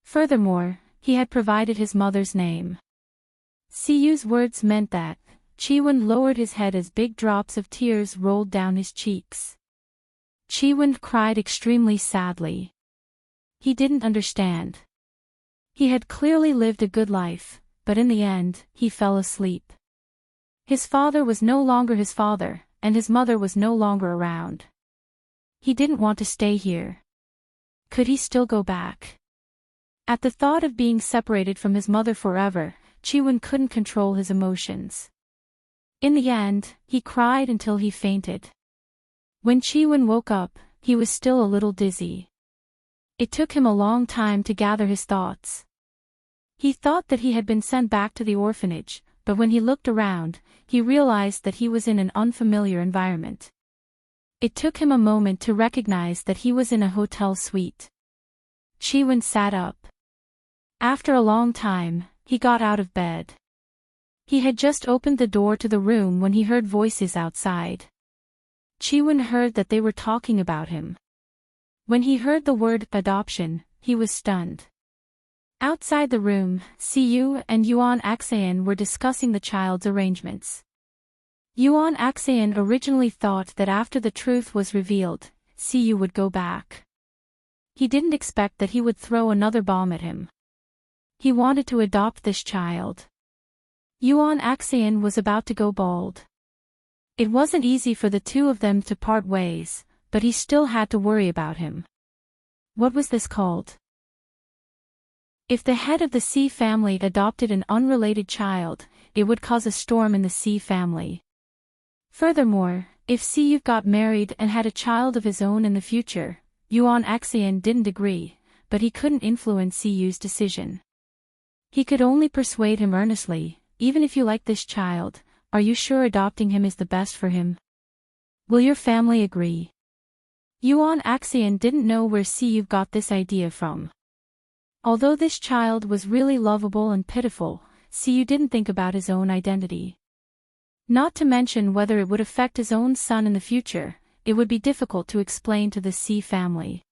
Furthermore, he had provided his mother's name. Siyu's words meant that. Chiwon lowered his head as big drops of tears rolled down his cheeks. Chiwon cried extremely sadly. He didn't understand. He had clearly lived a good life, but in the end, he fell asleep. His father was no longer his father, and his mother was no longer around. He didn't want to stay here. Could he still go back? At the thought of being separated from his mother forever, Chiwon couldn't control his emotions. In the end, he cried until he fainted. When Chiwon woke up, he was still a little dizzy. It took him a long time to gather his thoughts. He thought that he had been sent back to the orphanage, but when he looked around, he realized that he was in an unfamiliar environment. It took him a moment to recognize that he was in a hotel suite. Chiwon sat up. After a long time, he got out of bed. He had just opened the door to the room when he heard voices outside. Chiwon heard that they were talking about him. When he heard the word adoption, he was stunned. Outside the room, Siyu and Yuan Axean were discussing the child's arrangements. Yuan Axean originally thought that after the truth was revealed, Siyu would go back. He didn't expect that he would throw another bomb at him. He wanted to adopt this child. Yuan Axean was about to go bald. It wasn't easy for the two of them to part ways, but he still had to worry about him. What was this called? If the head of the C family adopted an unrelated child, it would cause a storm in the C family. Furthermore, if Siyu got married and had a child of his own in the future, Yuan Axean didn't agree, but he couldn't influence Siyu's decision. He could only persuade him earnestly, "Even if you like this child, are you sure adopting him is the best for him? Will your family agree?" Yuan Axean didn't know where Siyu got this idea from. Although this child was really lovable and pitiful, Siyu didn't think about his own identity. Not to mention whether it would affect his own son in the future, it would be difficult to explain to the C family.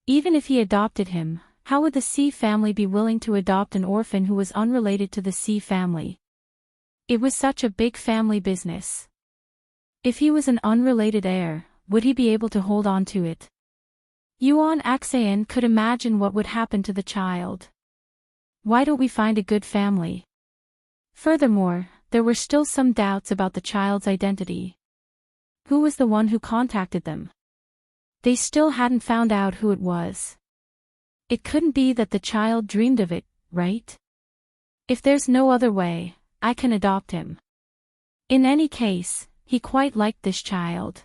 Even if he adopted him, how would the C family be willing to adopt an orphan who was unrelated to the C family? It was such a big family business. If he was an unrelated heir, would he be able to hold on to it? Yuan Axean could imagine what would happen to the child. Why don't we find a good family? Furthermore, there were still some doubts about the child's identity. Who was the one who contacted them? They still hadn't found out who it was. It couldn't be that the child dreamed of it, right? If there's no other way, I can adopt him. In any case, he quite liked this child.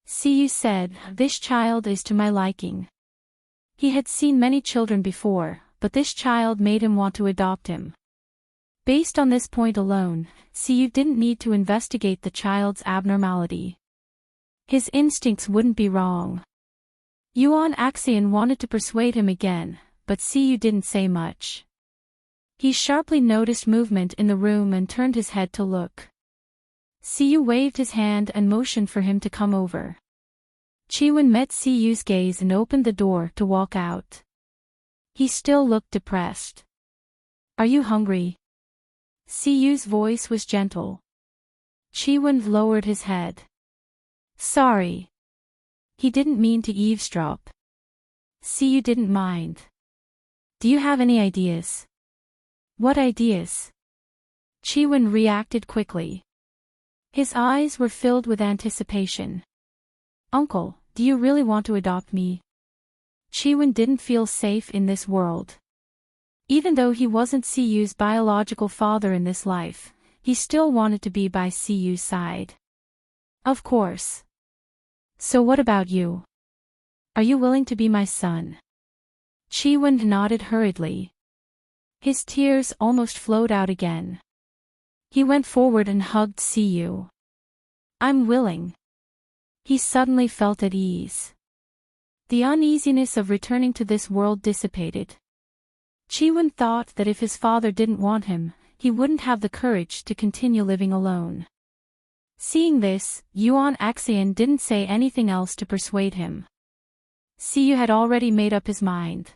Siyu said, "This child is to my liking." He had seen many children before, but this child made him want to adopt him. Based on this point alone, Siyu didn't need to investigate the child's abnormality. His instincts wouldn't be wrong. Yuan Axean wanted to persuade him again, but Siyu didn't say much. He sharply noticed movement in the room and turned his head to look. Siyu waved his hand and motioned for him to come over. Chiwon met Siyu's gaze and opened the door to walk out. He still looked depressed. "Are you hungry?" Siyu's voice was gentle. Chiwon lowered his head. "Sorry." He didn't mean to eavesdrop. Siyu didn't mind. "Do you have any ideas?" "What ideas?" Chiwon reacted quickly. His eyes were filled with anticipation. "Uncle, do you really want to adopt me? Chiwon didn't feel safe in this world. Even though he wasn't Siyu's biological father in this life, he still wanted to be by Siyu's side. Of course. So what about you? Are you willing to be my son? Chiwon nodded hurriedly. His tears almost flowed out again. He went forward and hugged Siyu. I'm willing. He suddenly felt at ease. The uneasiness of returning to this world dissipated. Chiwon thought that if his father didn't want him, he wouldn't have the courage to continue living alone. Seeing this, Yuan Axian didn't say anything else to persuade him. Siyu had already made up his mind.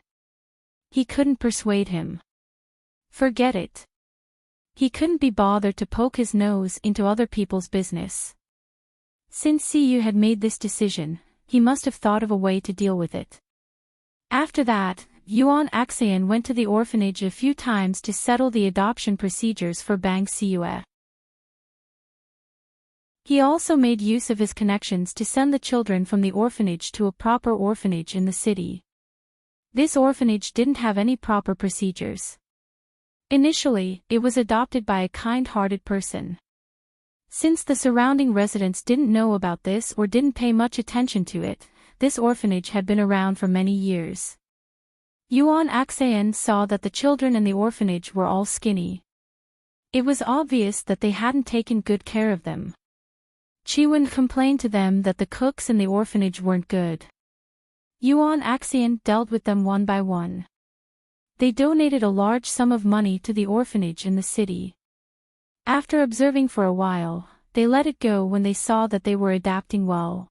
He couldn't persuade him. Forget it. He couldn't be bothered to poke his nose into other people's business. Since Siyu had made this decision, he must have thought of a way to deal with it. After that, Yuan Axian went to the orphanage a few times to settle the adoption procedures for Bang Siyue. He also made use of his connections to send the children from the orphanage to a proper orphanage in the city. This orphanage didn't have any proper procedures. Initially, it was adopted by a kind-hearted person. Since the surrounding residents didn't know about this or didn't pay much attention to it, this orphanage had been around for many years. Yuan Axian saw that the children in the orphanage were all skinny. It was obvious that they hadn't taken good care of them. Chiwon complained to them that the cooks in the orphanage weren't good. Yuan Axian dealt with them one by one. They donated a large sum of money to the orphanage in the city. After observing for a while, they let it go when they saw that they were adapting well.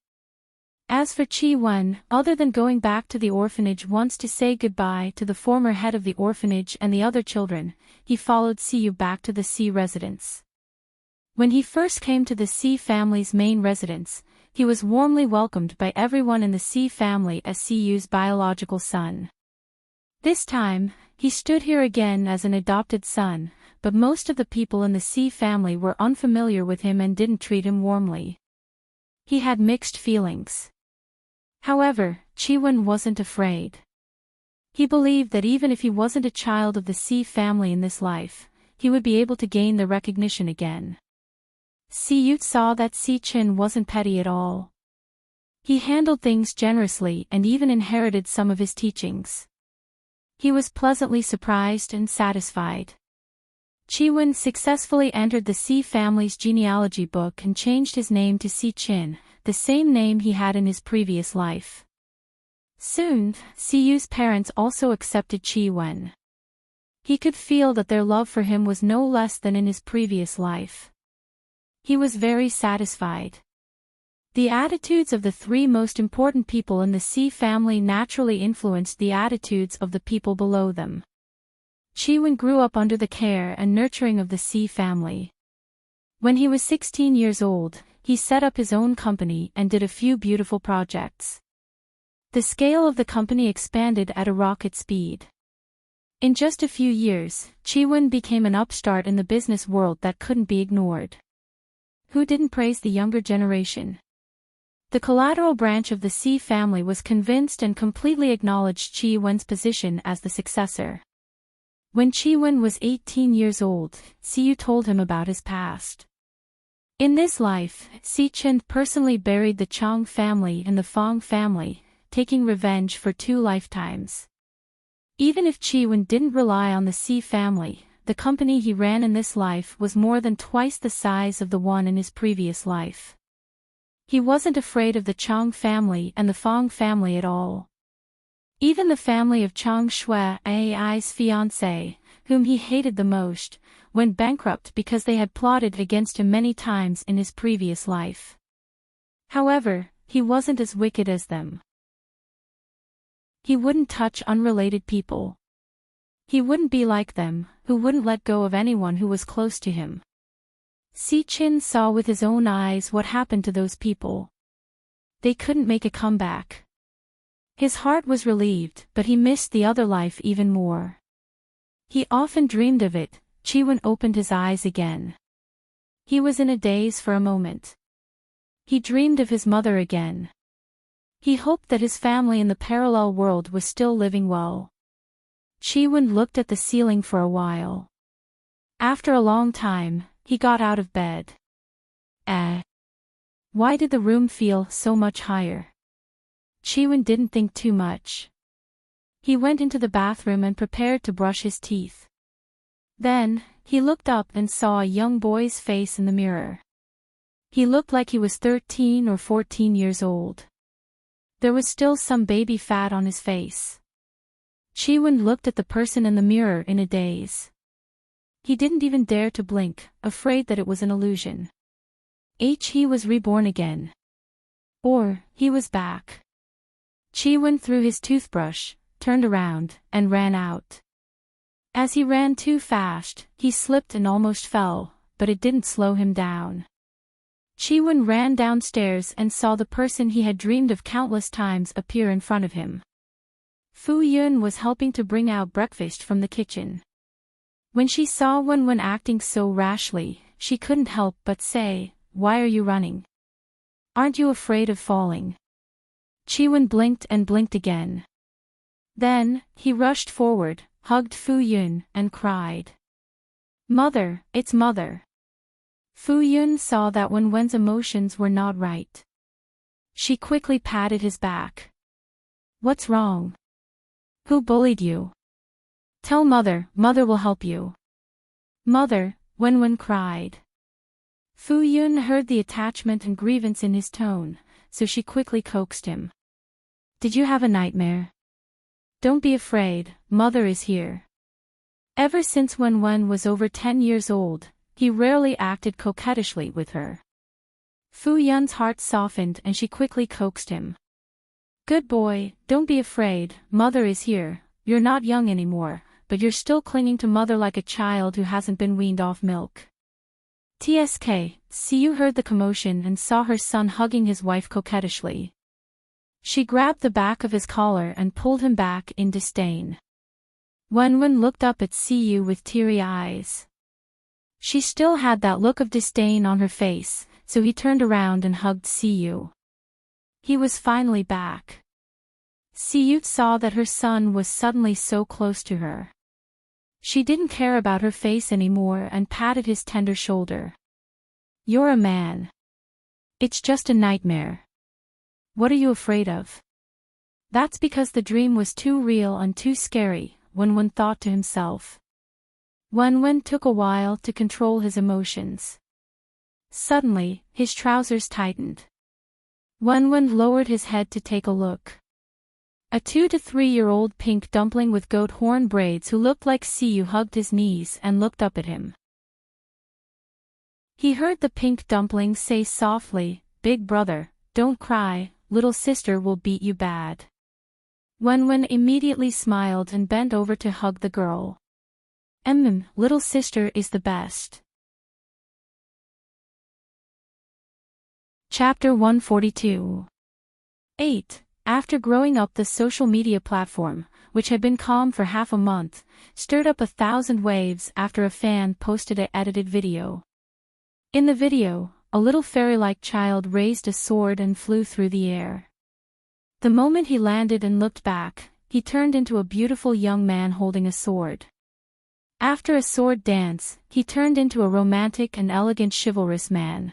As for Chiwon, other than going back to the orphanage once to say goodbye to the former head of the orphanage and the other children, he followed Siyu back to the C residence. When he first came to the C family's main residence, he was warmly welcomed by everyone in the C family as Siyu's biological son. This time, he stood here again as an adopted son, but most of the people in the C family were unfamiliar with him and didn't treat him warmly. He had mixed feelings. However, Chiwon wasn't afraid. He believed that even if he wasn't a child of the C family in this life, he would be able to gain the recognition again. Siyu saw that Si-chin wasn't petty at all. He handled things generously and even inherited some of his teachings. He was pleasantly surprised and satisfied. Chiwon successfully entered the Si family's genealogy book and changed his name to Si-chin, the same name he had in his previous life. Soon, Siyu's parents also accepted Chiwon. He could feel that their love for him was no less than in his previous life. He was very satisfied. The attitudes of the three most important people in the Si family naturally influenced the attitudes of the people below them. Chiwon grew up under the care and nurturing of the Si family. When he was 16 years old, he set up his own company and did a few beautiful projects. The scale of the company expanded at a rocket speed. In just a few years, Chiwon became an upstart in the business world that couldn't be ignored. Who didn't praise the younger generation? The collateral branch of the Si family was convinced and completely acknowledged Chiwon's position as the successor. When Chiwon was 18 years old, Siyu told him about his past. In this life, Si-chin personally buried the Chang family and the Fong family, taking revenge for 2 lifetimes. Even if Chiwon didn't rely on the Si family, the company he ran in this life was more than twice the size of the one in his previous life. He wasn't afraid of the Chang family and the Fong family at all. Even the family of Chang Shui, Ai's fiancé, whom he hated the most, went bankrupt because they had plotted against him many times in his previous life. However, he wasn't as wicked as them. He wouldn't touch unrelated people. He wouldn't be like them, who wouldn't let go of anyone who was close to him. Si-chin saw with his own eyes what happened to those people. They couldn't make a comeback. His heart was relieved, but he missed the other life even more. He often dreamed of it. Chiwon opened his eyes again. He was in a daze for a moment. He dreamed of his mother again. He hoped that his family in the parallel world was still living well. Chi-Wen looked at the ceiling for a while. After a long time, he got out of bed. Why did the room feel so much higher? Chi-Wen didn't think too much. He went into the bathroom and prepared to brush his teeth. Then, he looked up and saw a young boy's face in the mirror. He looked like he was 13 or 14 years old. There was still some baby fat on his face. Chi-Wen looked at the person in the mirror in a daze. He didn't even dare to blink, afraid that it was an illusion. He was reborn again. Or, he was back. Chi-Wen threw his toothbrush, turned around, and ran out. As he ran too fast, he slipped and almost fell, but it didn't slow him down. Chi-Wen ran downstairs and saw the person he had dreamed of countless times appear in front of him. Fu Yun was helping to bring out breakfast from the kitchen. When she saw Wen acting so rashly, she couldn't help but say, "Why are you running? Aren't you afraid of falling?" Chi-Wen blinked and blinked again. Then, he rushed forward, hugged Fu Yun, and cried. "Mother, it's Mother." Fu Yun saw that Wen's emotions were not right. She quickly patted his back. "What's wrong? Who bullied you? Tell Mother, Mother will help you." "Mother," Wen cried. Fu Yun heard the attachment and grievance in his tone, so she quickly coaxed him. "Did you have a nightmare? Don't be afraid, Mother is here." Ever since Wen was over 10 years old, he rarely acted coquettishly with her. Fu Yun's heart softened and she quickly coaxed him. "Good boy, don't be afraid, Mother is here. You're not young anymore, but you're still clinging to Mother like a child who hasn't been weaned off milk." Siyu heard the commotion and saw her son hugging his wife coquettishly. She grabbed the back of his collar and pulled him back in disdain. Wen looked up at Siyu with teary eyes. She still had that look of disdain on her face, so he turned around and hugged Siyu. He was finally back. Siyu saw that her son was suddenly so close to her. She didn't care about her face anymore and patted his tender shoulder. "You're a man. It's just a nightmare. What are you afraid of?" "That's because the dream was too real and too scary," Wen thought to himself. Wen took a while to control his emotions. Suddenly, his trousers tightened. Wen lowered his head to take a look. A 2 to 3-year-old pink dumpling with goat horn braids who looked like Siyu hugged his knees and looked up at him. He heard the pink dumpling say softly, "Big brother, don't cry, little sister will beat you bad." Wen immediately smiled and bent over to hug the girl. Little sister is the best." Chapter 142. 8. After growing up, the social media platform, which had been calm for half a month, stirred up 1,000 waves after a fan posted an edited video. In the video, a little fairy-like child raised a sword and flew through the air. The moment he landed and looked back, he turned into a beautiful young man holding a sword. After a sword dance, he turned into a romantic and elegant chivalrous man.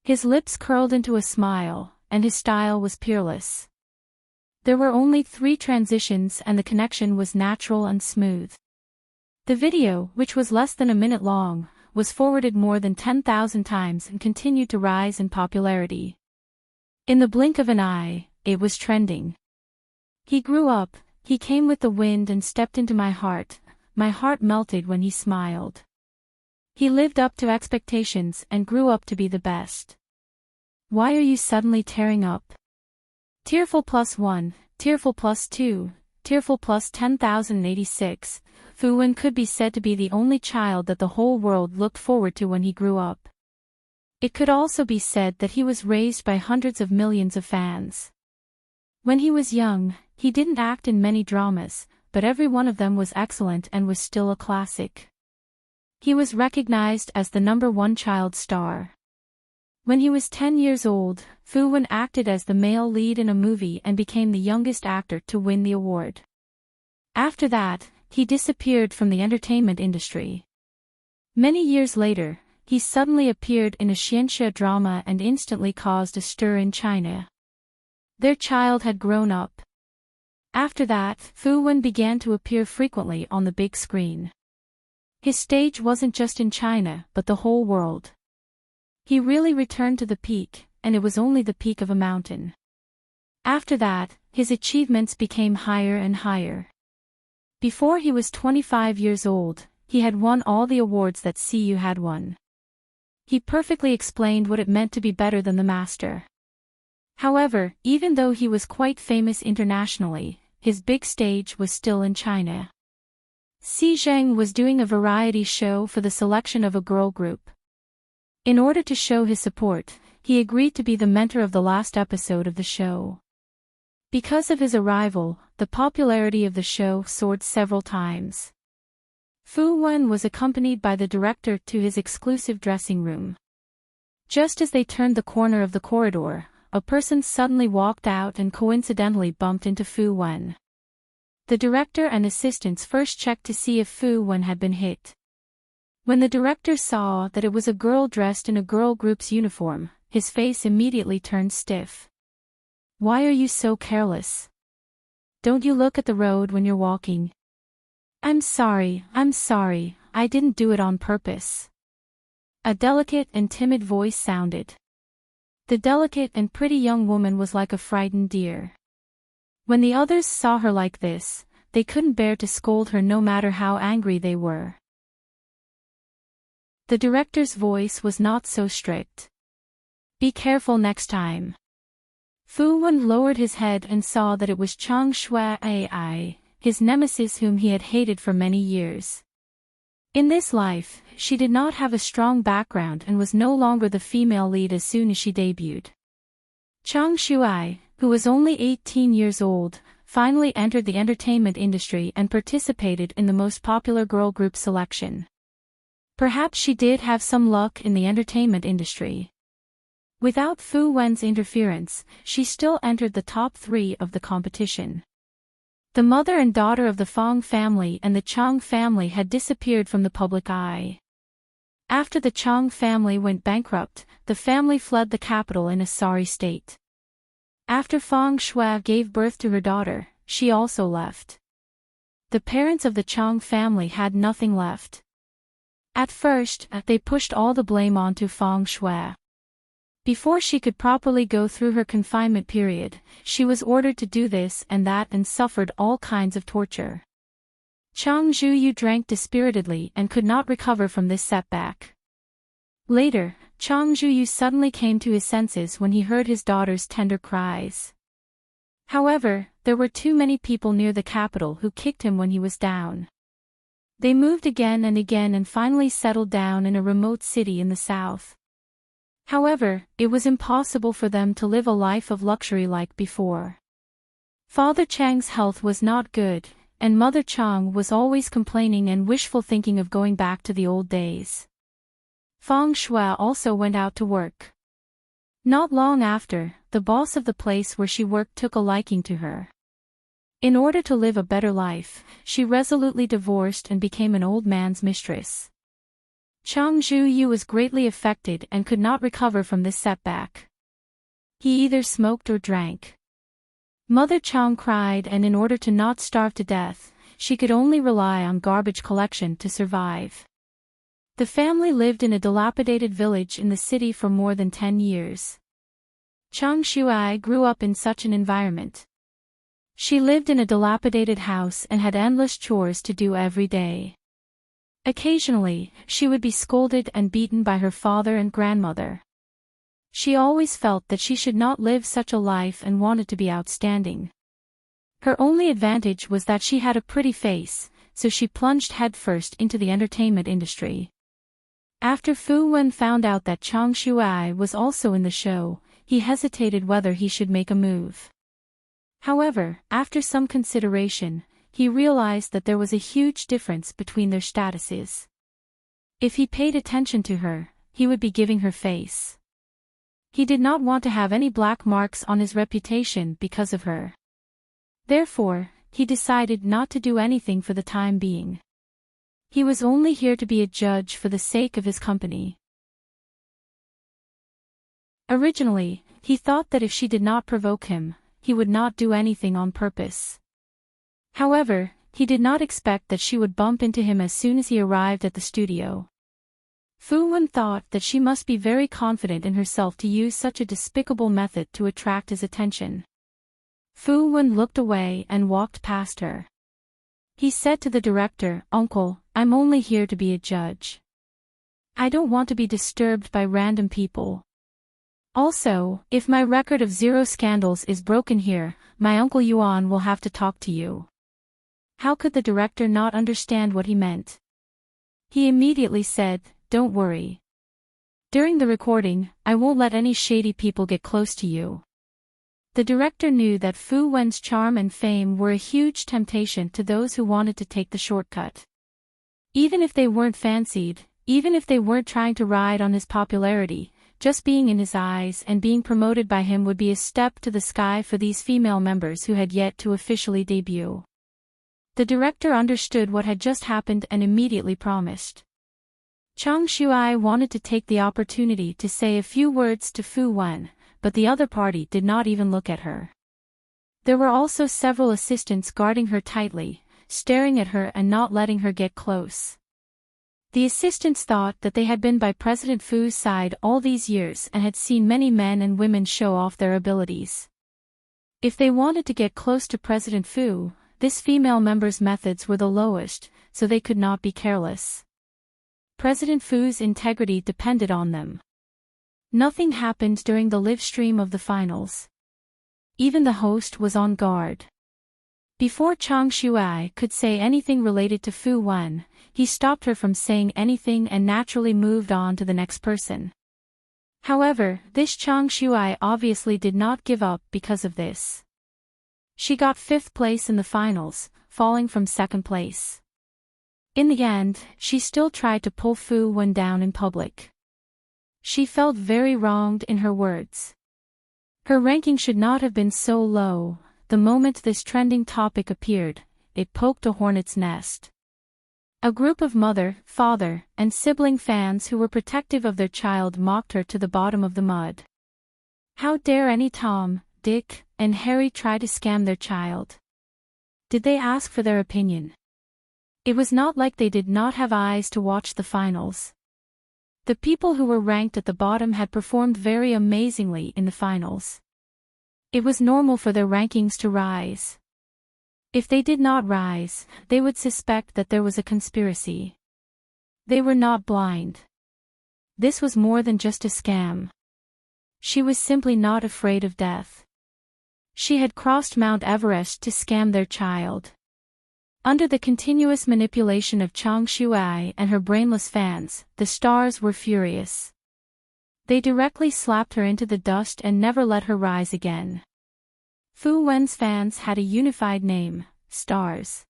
His lips curled into a smile, and his style was peerless. There were only 3 transitions and the connection was natural and smooth. The video, which was less than a minute long, was forwarded more than 10,000 times and continued to rise in popularity. In the blink of an eye, it was trending. "He grew up, he came with the wind and stepped into my heart melted when he smiled. He lived up to expectations and grew up to be the best. Why are you suddenly tearing up? Tearful +1, tearful +2, tearful +10,086, Fu Wen could be said to be the only child that the whole world looked forward to when he grew up. It could also be said that he was raised by hundreds of millions of fans. When he was young, he didn't act in many dramas, but every one of them was excellent and was still a classic. He was recognized as the #1 child star. When he was 10 years old, Fu Wen acted as the male lead in a movie and became the youngest actor to win the award. After that, he disappeared from the entertainment industry. Many years later, he suddenly appeared in a xianxia drama and instantly caused a stir in China. Their child had grown up. After that, Fu Wen began to appear frequently on the big screen. His stage wasn't just in China but the whole world. He really returned to the peak, and it was only the peak of a mountain. After that, his achievements became higher and higher. Before he was 25 years old, he had won all the awards that Siyu had won. He perfectly explained what it meant to be better than the master. However, even though he was quite famous internationally, his big stage was still in China. Xi Zheng was doing a variety show for the selection of a girl group. In order to show his support, he agreed to be the mentor of the last episode of the show. Because of his arrival, the popularity of the show soared several times. Fu Wen was accompanied by the director to his exclusive dressing room. Just as they turned the corner of the corridor, a person suddenly walked out and coincidentally bumped into Fu Wen. The director and assistants first checked to see if Fu Wen had been hit. When the director saw that it was a girl dressed in a girl group's uniform, his face immediately turned stiff. "Why are you so careless? Don't you look at the road when you're walking?" I'm sorry, I didn't do it on purpose." A delicate and timid voice sounded. The delicate and pretty young woman was like a frightened deer. When the others saw her like this, they couldn't bear to scold her no matter how angry they were. The director's voice was not so strict. "Be careful next time." Fu Wen lowered his head and saw that it was Chang Shui, his nemesis whom he had hated for many years. In this life, she did not have a strong background and was no longer the female lead as soon as she debuted. Chang Shui, who was only 18 years old, finally entered the entertainment industry and participated in the most popular girl group selection. Perhaps she did have some luck in the entertainment industry. Without Fu Wen's interference, she still entered the top 3 of the competition. The mother and daughter of the Fong family and the Chang family had disappeared from the public eye. After the Chang family went bankrupt, the family fled the capital in a sorry state. After Fong Shui gave birth to her daughter, she also left. The parents of the Chang family had nothing left. At first, they pushed all the blame onto Fong Shui. Before she could properly go through her confinement period, she was ordered to do this and that and suffered all kinds of torture. Chang Zhuyu drank dispiritedly and could not recover from this setback. Later, Chang Zhuyu suddenly came to his senses when he heard his daughter's tender cries. However, there were too many people near the capital who kicked him when he was down. They moved again and finally settled down in a remote city in the south. However, it was impossible for them to live a life of luxury like before. Father Chang's health was not good, and Mother Chang was always complaining and wishful thinking of going back to the old days. Fong Shui also went out to work. Not long after, the boss of the place where she worked took a liking to her. In order to live a better life, she resolutely divorced and became an old man's mistress. Chang Zhuyu was greatly affected and could not recover from this setback. He either smoked or drank. Mother Chang cried, and in order to not starve to death, she could only rely on garbage collection to survive. The family lived in a dilapidated village in the city for more than 10 years. Chang Shui grew up in such an environment. She lived in a dilapidated house and had endless chores to do every day. Occasionally, she would be scolded and beaten by her father and grandmother. She always felt that she should not live such a life and wanted to be outstanding. Her only advantage was that she had a pretty face, so she plunged headfirst into the entertainment industry. After Fu Wen found out that Chang Shui was also in the show, he hesitated whether he should make a move. However, after some consideration, he realized that there was a huge difference between their statuses. If he paid attention to her, he would be giving her face. He did not want to have any black marks on his reputation because of her. Therefore, he decided not to do anything for the time being. He was only here to be a judge for the sake of his company. Originally, he thought that if she did not provoke him, he would not do anything on purpose. However, he did not expect that she would bump into him as soon as he arrived at the studio. Fu Wen thought that she must be very confident in herself to use such a despicable method to attract his attention. Fu Wen looked away and walked past her. He said to the director, "Uncle, I'm only here to be a judge. I don't want to be disturbed by random people. Also, if my record of 0 scandals is broken here, my Uncle Yuan will have to talk to you." How could the director not understand what he meant? He immediately said, "Don't worry. During the recording, I won't let any shady people get close to you." The director knew that Fu Wen's charm and fame were a huge temptation to those who wanted to take the shortcut. Even if they weren't fancied, even if they weren't trying to ride on his popularity, just being in his eyes and being promoted by him would be a step to the sky for these female members who had yet to officially debut. The director understood what had just happened and immediately promised. Chang Shuai wanted to take the opportunity to say a few words to Fu Wen, but the other party did not even look at her. There were also several assistants guarding her tightly, staring at her and not letting her get close. The assistants thought that they had been by President Fu's side all these years and had seen many men and women show off their abilities. If they wanted to get close to President Fu, this female member's methods were the lowest, so they could not be careless. President Fu's integrity depended on them. Nothing happened during the live stream of the finals. Even the host was on guard. Before Chang Shuai could say anything related to Fu Wen, he stopped her from saying anything and naturally moved on to the next person. However, this Chang Shuai obviously did not give up because of this. She got 5th place in the finals, falling from 2nd place. In the end, she still tried to pull Fu Wen down in public. She felt very wronged in her words. Her ranking should not have been so low. The moment this trending topic appeared, it poked a hornet's nest. A group of mother, father, and sibling fans who were protective of their child mocked her to the bottom of the mud. How dare any Tom, Dick, and Harry try to scam their child? Did they ask for their opinion? It was not like they did not have eyes to watch the finals. The people who were ranked at the bottom had performed very amazingly in the finals. It was normal for their rankings to rise. If they did not rise, they would suspect that there was a conspiracy. They were not blind. This was more than just a scam. She was simply not afraid of death. She had crossed Mount Everest to scam their child. Under the continuous manipulation of Chang Shuai and her brainless fans, the stars were furious. They directly slapped her into the dust and never let her rise again. Fu Wen's fans had a unified name, Stars.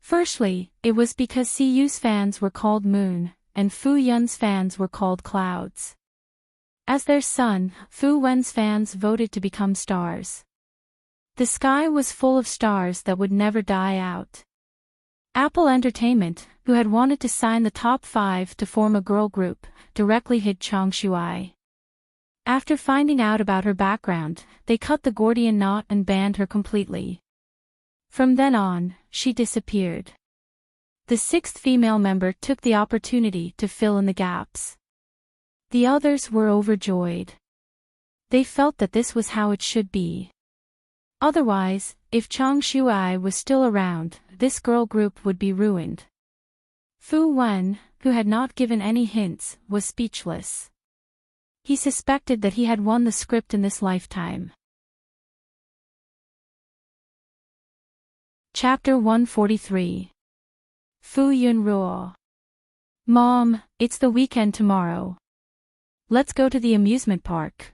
Firstly, it was because CU's fans were called Moon, and Fu Yun's fans were called Clouds. As their son, Fu Wen's fans voted to become stars. The sky was full of stars that would never die out. Apple Entertainment, who had wanted to sign the top 5 to form a girl group, directly hit Chang Shuai. After finding out about her background, they cut the Gordian knot and banned her completely. From then on, she disappeared. The 6th female member took the opportunity to fill in the gaps. The others were overjoyed. They felt that this was how it should be. Otherwise, if Chang Shuai was still around, this girl group would be ruined. Fu Wen, who had not given any hints, was speechless. He suspected that he had won the script in this lifetime. Chapter 143. Fu Yun Ruo. Mom, it's the weekend tomorrow. Let's go to the amusement park.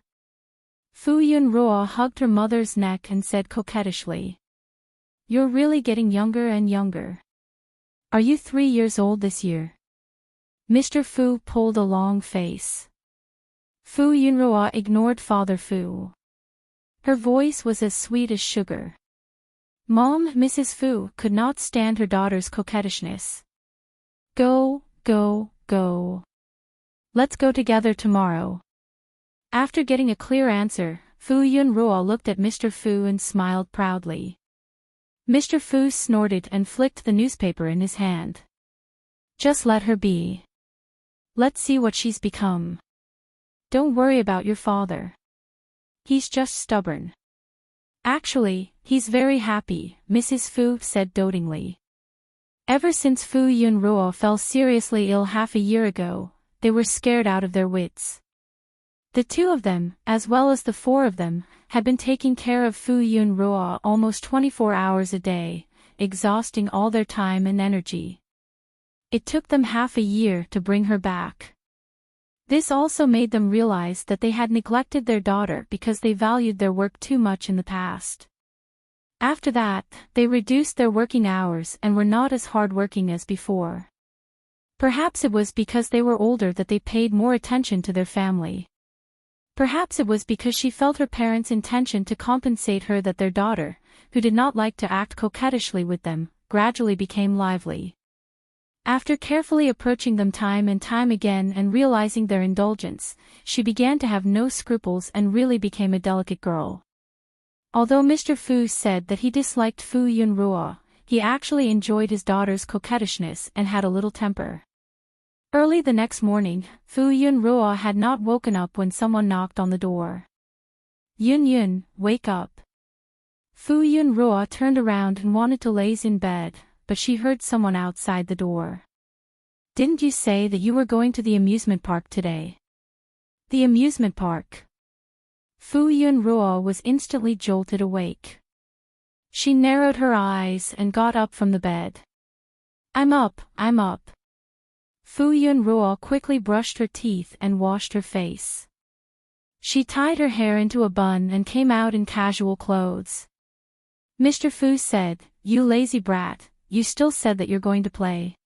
Fu Yun Ruo hugged her mother's neck and said coquettishly. You're really getting younger and younger. Are you 3 years old this year? Mr. Fu pulled a long face. Fu Yunruo ignored Father Fu. Her voice was as sweet as sugar. Mom, Mrs. Fu could not stand her daughter's coquettishness. Go, go, go. Let's go together tomorrow. After getting a clear answer, Fu Yunruo looked at Mr. Fu and smiled proudly. Mr. Fu snorted and flicked the newspaper in his hand. Just let her be. Let's see what she's become. Don't worry about your father. He's just stubborn. Actually, he's very happy, Mrs. Fu said dotingly. Ever since Fu Yunruo fell seriously ill half a year ago, they were scared out of their wits. The two of them, as well as the four of them, had been taking care of Fu Yunruo almost 24 hours a day, exhausting all their time and energy. It took them half a year to bring her back. This also made them realize that they had neglected their daughter because they valued their work too much in the past. After that, they reduced their working hours and were not as hardworking as before. Perhaps it was because they were older that they paid more attention to their family. Perhaps it was because she felt her parents' intention to compensate her that their daughter, who did not like to act coquettishly with them, gradually became lively. After carefully approaching them time and time again and realizing their indulgence, she began to have no scruples and really became a delicate girl. Although Mr. Fu said that he disliked Fu Yunruo, he actually enjoyed his daughter's coquettishness and had a little temper. Early the next morning, Fu Yunruo had not woken up when someone knocked on the door. Yun, wake up. Fu Yunruo turned around and wanted to laze in bed, but she heard someone outside the door. Didn't you say that you were going to the amusement park today? The amusement park. Fu Yunruo was instantly jolted awake. She narrowed her eyes and got up from the bed. I'm up. Fu Yunruo quickly brushed her teeth and washed her face. She tied her hair into a bun and came out in casual clothes. Mr. Fu said, "You lazy brat, you still said that you're going to play."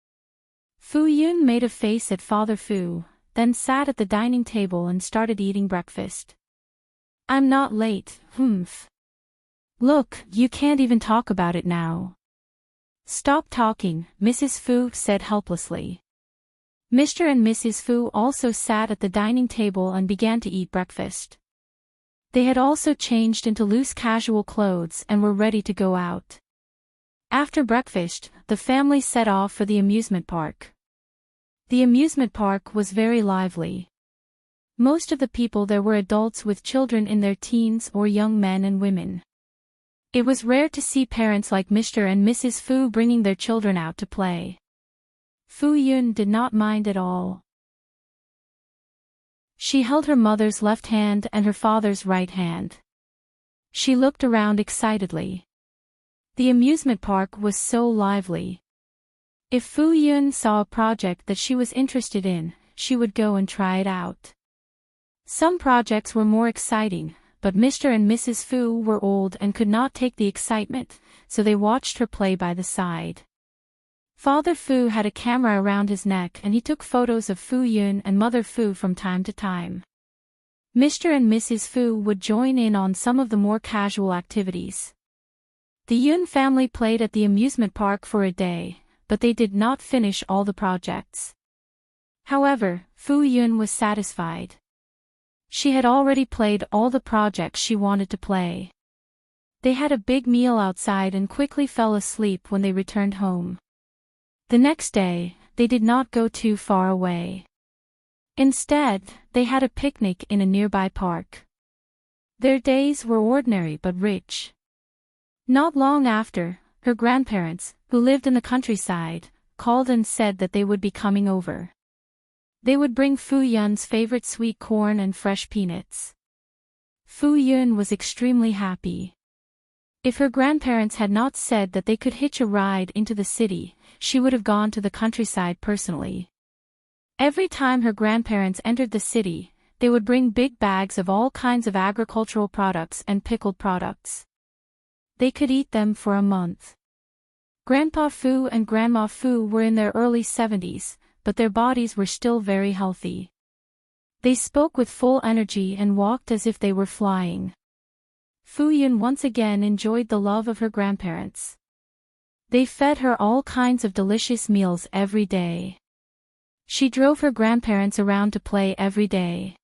Fu Yun made a face at Father Fu, then sat at the dining table and started eating breakfast. I'm not late, humph. Look, you can't even talk about it now. Stop talking, Mrs. Fu said helplessly. Mr. and Mrs. Fu also sat at the dining table and began to eat breakfast. They had also changed into loose casual clothes and were ready to go out. After breakfast, the family set off for the amusement park. The amusement park was very lively. Most of the people there were adults with children in their teens or young men and women. It was rare to see parents like Mr. and Mrs. Fu bringing their children out to play. Fu Yun did not mind at all. She held her mother's left hand and her father's right hand. She looked around excitedly. The amusement park was so lively. If Fu Yun saw a project that she was interested in, she would go and try it out. Some projects were more exciting, but Mr. and Mrs. Fu were old and could not take the excitement, so they watched her play by the side. Father Fu had a camera around his neck and he took photos of Fu Yun and Mother Fu from time to time. Mr. and Mrs. Fu would join in on some of the more casual activities. The Yun family played at the amusement park for a day, but they did not finish all the projects. However, Fu Yun was satisfied. She had already played all the projects she wanted to play. They had a big meal outside and quickly fell asleep when they returned home. The next day, they did not go too far away. Instead, they had a picnic in a nearby park. Their days were ordinary but rich. Not long after, her grandparents, who lived in the countryside, called and said that they would be coming over. They would bring Fu Yun's favorite sweet corn and fresh peanuts. Fu Yun was extremely happy. If her grandparents had not said that they could hitch a ride into the city, she would have gone to the countryside personally. Every time her grandparents entered the city, they would bring big bags of all kinds of agricultural products and pickled products. They could eat them for a month. Grandpa Fu and Grandma Fu were in their early 70s, but their bodies were still very healthy. They spoke with full energy and walked as if they were flying. Fu Yun once again enjoyed the love of her grandparents. They fed her all kinds of delicious meals every day. She drove her grandparents around to play every day.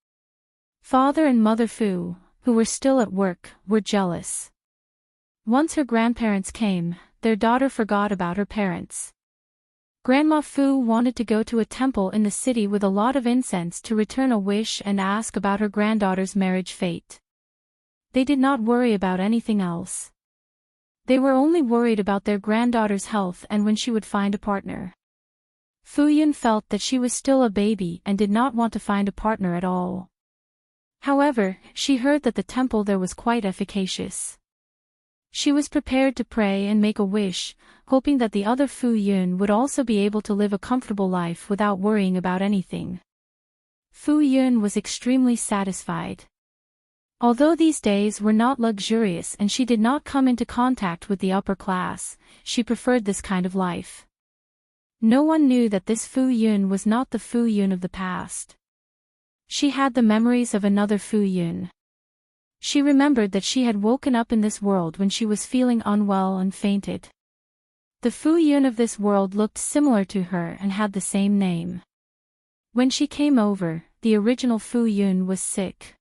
Father and Mother Fu, who were still at work, were jealous. Once her grandparents came, their daughter forgot about her parents. Grandma Fu wanted to go to a temple in the city with a lot of incense to return a wish and ask about her granddaughter's marriage fate. They did not worry about anything else. They were only worried about their granddaughter's health and when she would find a partner. Fu Yun felt that she was still a baby and did not want to find a partner at all. However, she heard that the temple there was quite efficacious. She was prepared to pray and make a wish, hoping that the other Fu Yun would also be able to live a comfortable life without worrying about anything. Fu Yun was extremely satisfied. Although these days were not luxurious and she did not come into contact with the upper class, she preferred this kind of life. No one knew that this Fu Yun was not the Fu Yun of the past. She had the memories of another Fu Yun. She remembered that she had woken up in this world when she was feeling unwell and fainted. The Fu Yun of this world looked similar to her and had the same name. When she came over, the original Fu Yun was sick.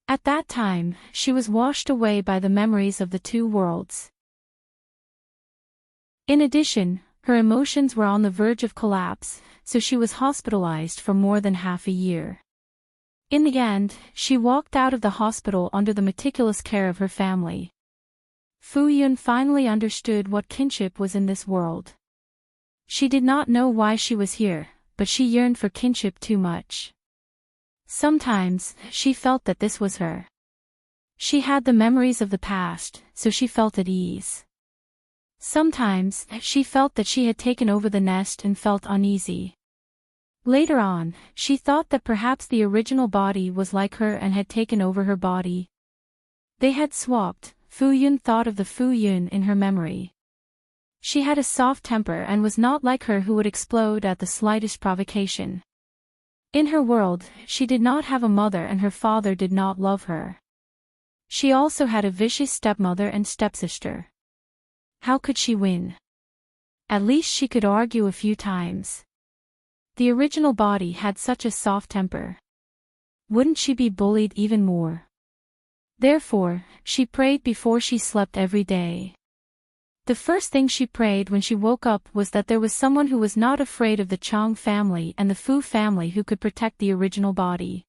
At that time, she was washed away by the memories of the two worlds. In addition, her emotions were on the verge of collapse, so she was hospitalized for more than half a year. In the end, she walked out of the hospital under the meticulous care of her family. Fu Yun finally understood what kinship was in this world. She did not know why she was here, but she yearned for kinship too much. Sometimes, she felt that this was her. She had the memories of the past, so she felt at ease. Sometimes, she felt that she had taken over the nest and felt uneasy. Later on, she thought that perhaps the original body was like her and had taken over her body. They had swapped. Fu Yun thought of the Fu Yun in her memory. She had a soft temper and was not like her who would explode at the slightest provocation. In her world, she did not have a mother and her father did not love her. She also had a vicious stepmother and stepsister. How could she win? At least she could argue a few times. The original body had such a soft temper. Wouldn't she be bullied even more? Therefore, she prayed before she slept every day. The first thing she prayed when she woke up was that there was someone who was not afraid of the Chang family and the Fu family who could protect the original body.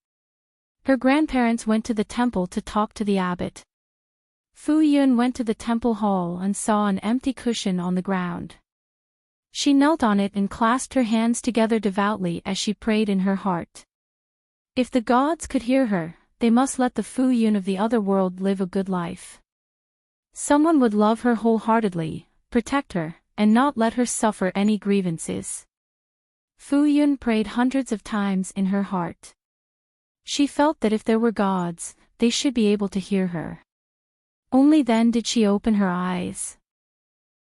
Her grandparents went to the temple to talk to the abbot. Fu Yun went to the temple hall and saw an empty cushion on the ground. She knelt on it and clasped her hands together devoutly as she prayed in her heart. If the gods could hear her, they must let the Fu Yun of the other world live a good life. Someone would love her wholeheartedly, protect her, and not let her suffer any grievances. Fu Yun prayed hundreds of times in her heart. She felt that if there were gods, they should be able to hear her. Only then did she open her eyes.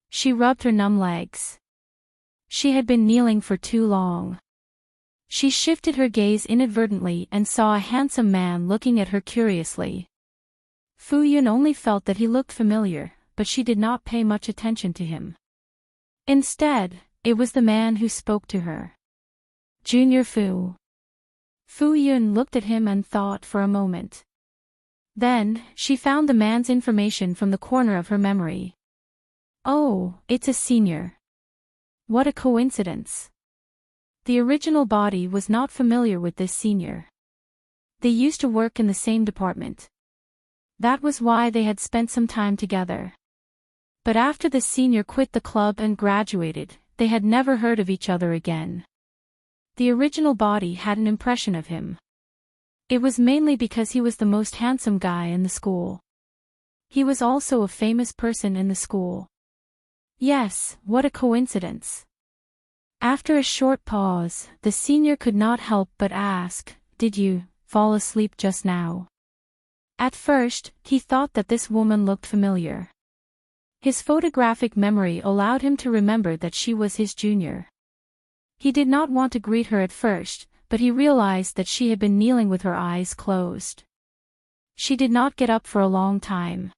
She rubbed her numb legs. She had been kneeling for too long. She shifted her gaze inadvertently and saw a handsome man looking at her curiously. Fu Yun only felt that he looked familiar, but she did not pay much attention to him. Instead, it was the man who spoke to her. Junior Fu. Fu Yun looked at him and thought for a moment. Then, she found the man's information from the corner of her memory. Oh, it's a senior. What a coincidence. The original body was not familiar with this senior. They used to work in the same department. That was why they had spent some time together. But after the senior quit the club and graduated, they had never heard of each other again. The original body had an impression of him. It was mainly because he was the most handsome guy in the school. He was also a famous person in the school. Yes, what a coincidence. After a short pause, the senior could not help but ask, "Did you fall asleep just now?" At first, he thought that this woman looked familiar. His photographic memory allowed him to remember that she was his junior. He did not want to greet her at first, but he realized that she had been kneeling with her eyes closed. She did not get up for a long time.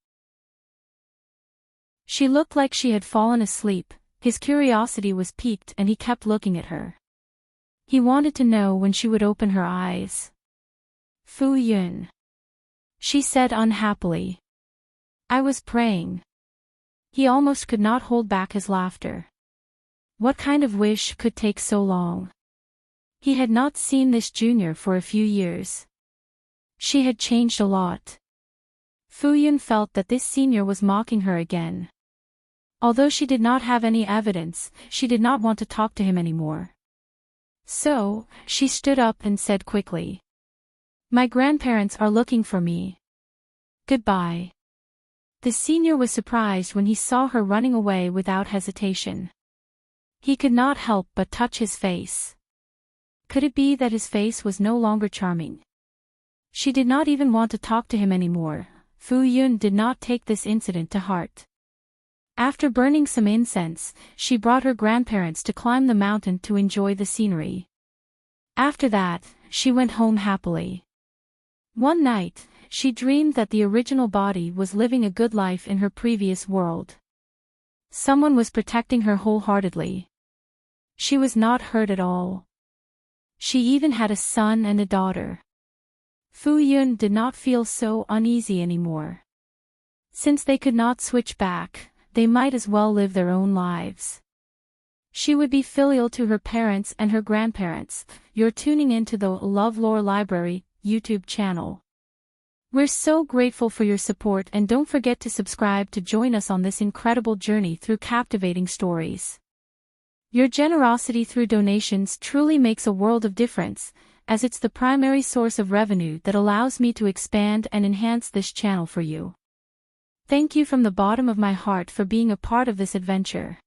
She looked like she had fallen asleep. His curiosity was piqued and he kept looking at her. He wanted to know when she would open her eyes. Fu Yun, she said unhappily. I was praying. He almost could not hold back his laughter. What kind of wish could take so long? He had not seen this junior for a few years. She had changed a lot. Fu Yun felt that this senior was mocking her again. Although she did not have any evidence, she did not want to talk to him anymore. So, she stood up and said quickly. My grandparents are looking for me. Goodbye. The senior was surprised when he saw her running away without hesitation. He could not help but touch his face. Could it be that his face was no longer charming? She did not even want to talk to him anymore. Fu Yun did not take this incident to heart. After burning some incense, she brought her grandparents to climb the mountain to enjoy the scenery. After that, she went home happily. One night, she dreamed that the original body was living a good life in her previous world. Someone was protecting her wholeheartedly. She was not hurt at all. She even had a son and a daughter. Fu Yun did not feel so uneasy anymore. Since they could not switch back, they might as well live their own lives. She would be filial to her parents and her grandparents. You're tuning into the LoveLore Library YouTube channel. We're so grateful for your support and don't forget to subscribe to join us on this incredible journey through captivating stories. Your generosity through donations truly makes a world of difference, as it's the primary source of revenue that allows me to expand and enhance this channel for you. Thank you from the bottom of my heart for being a part of this adventure.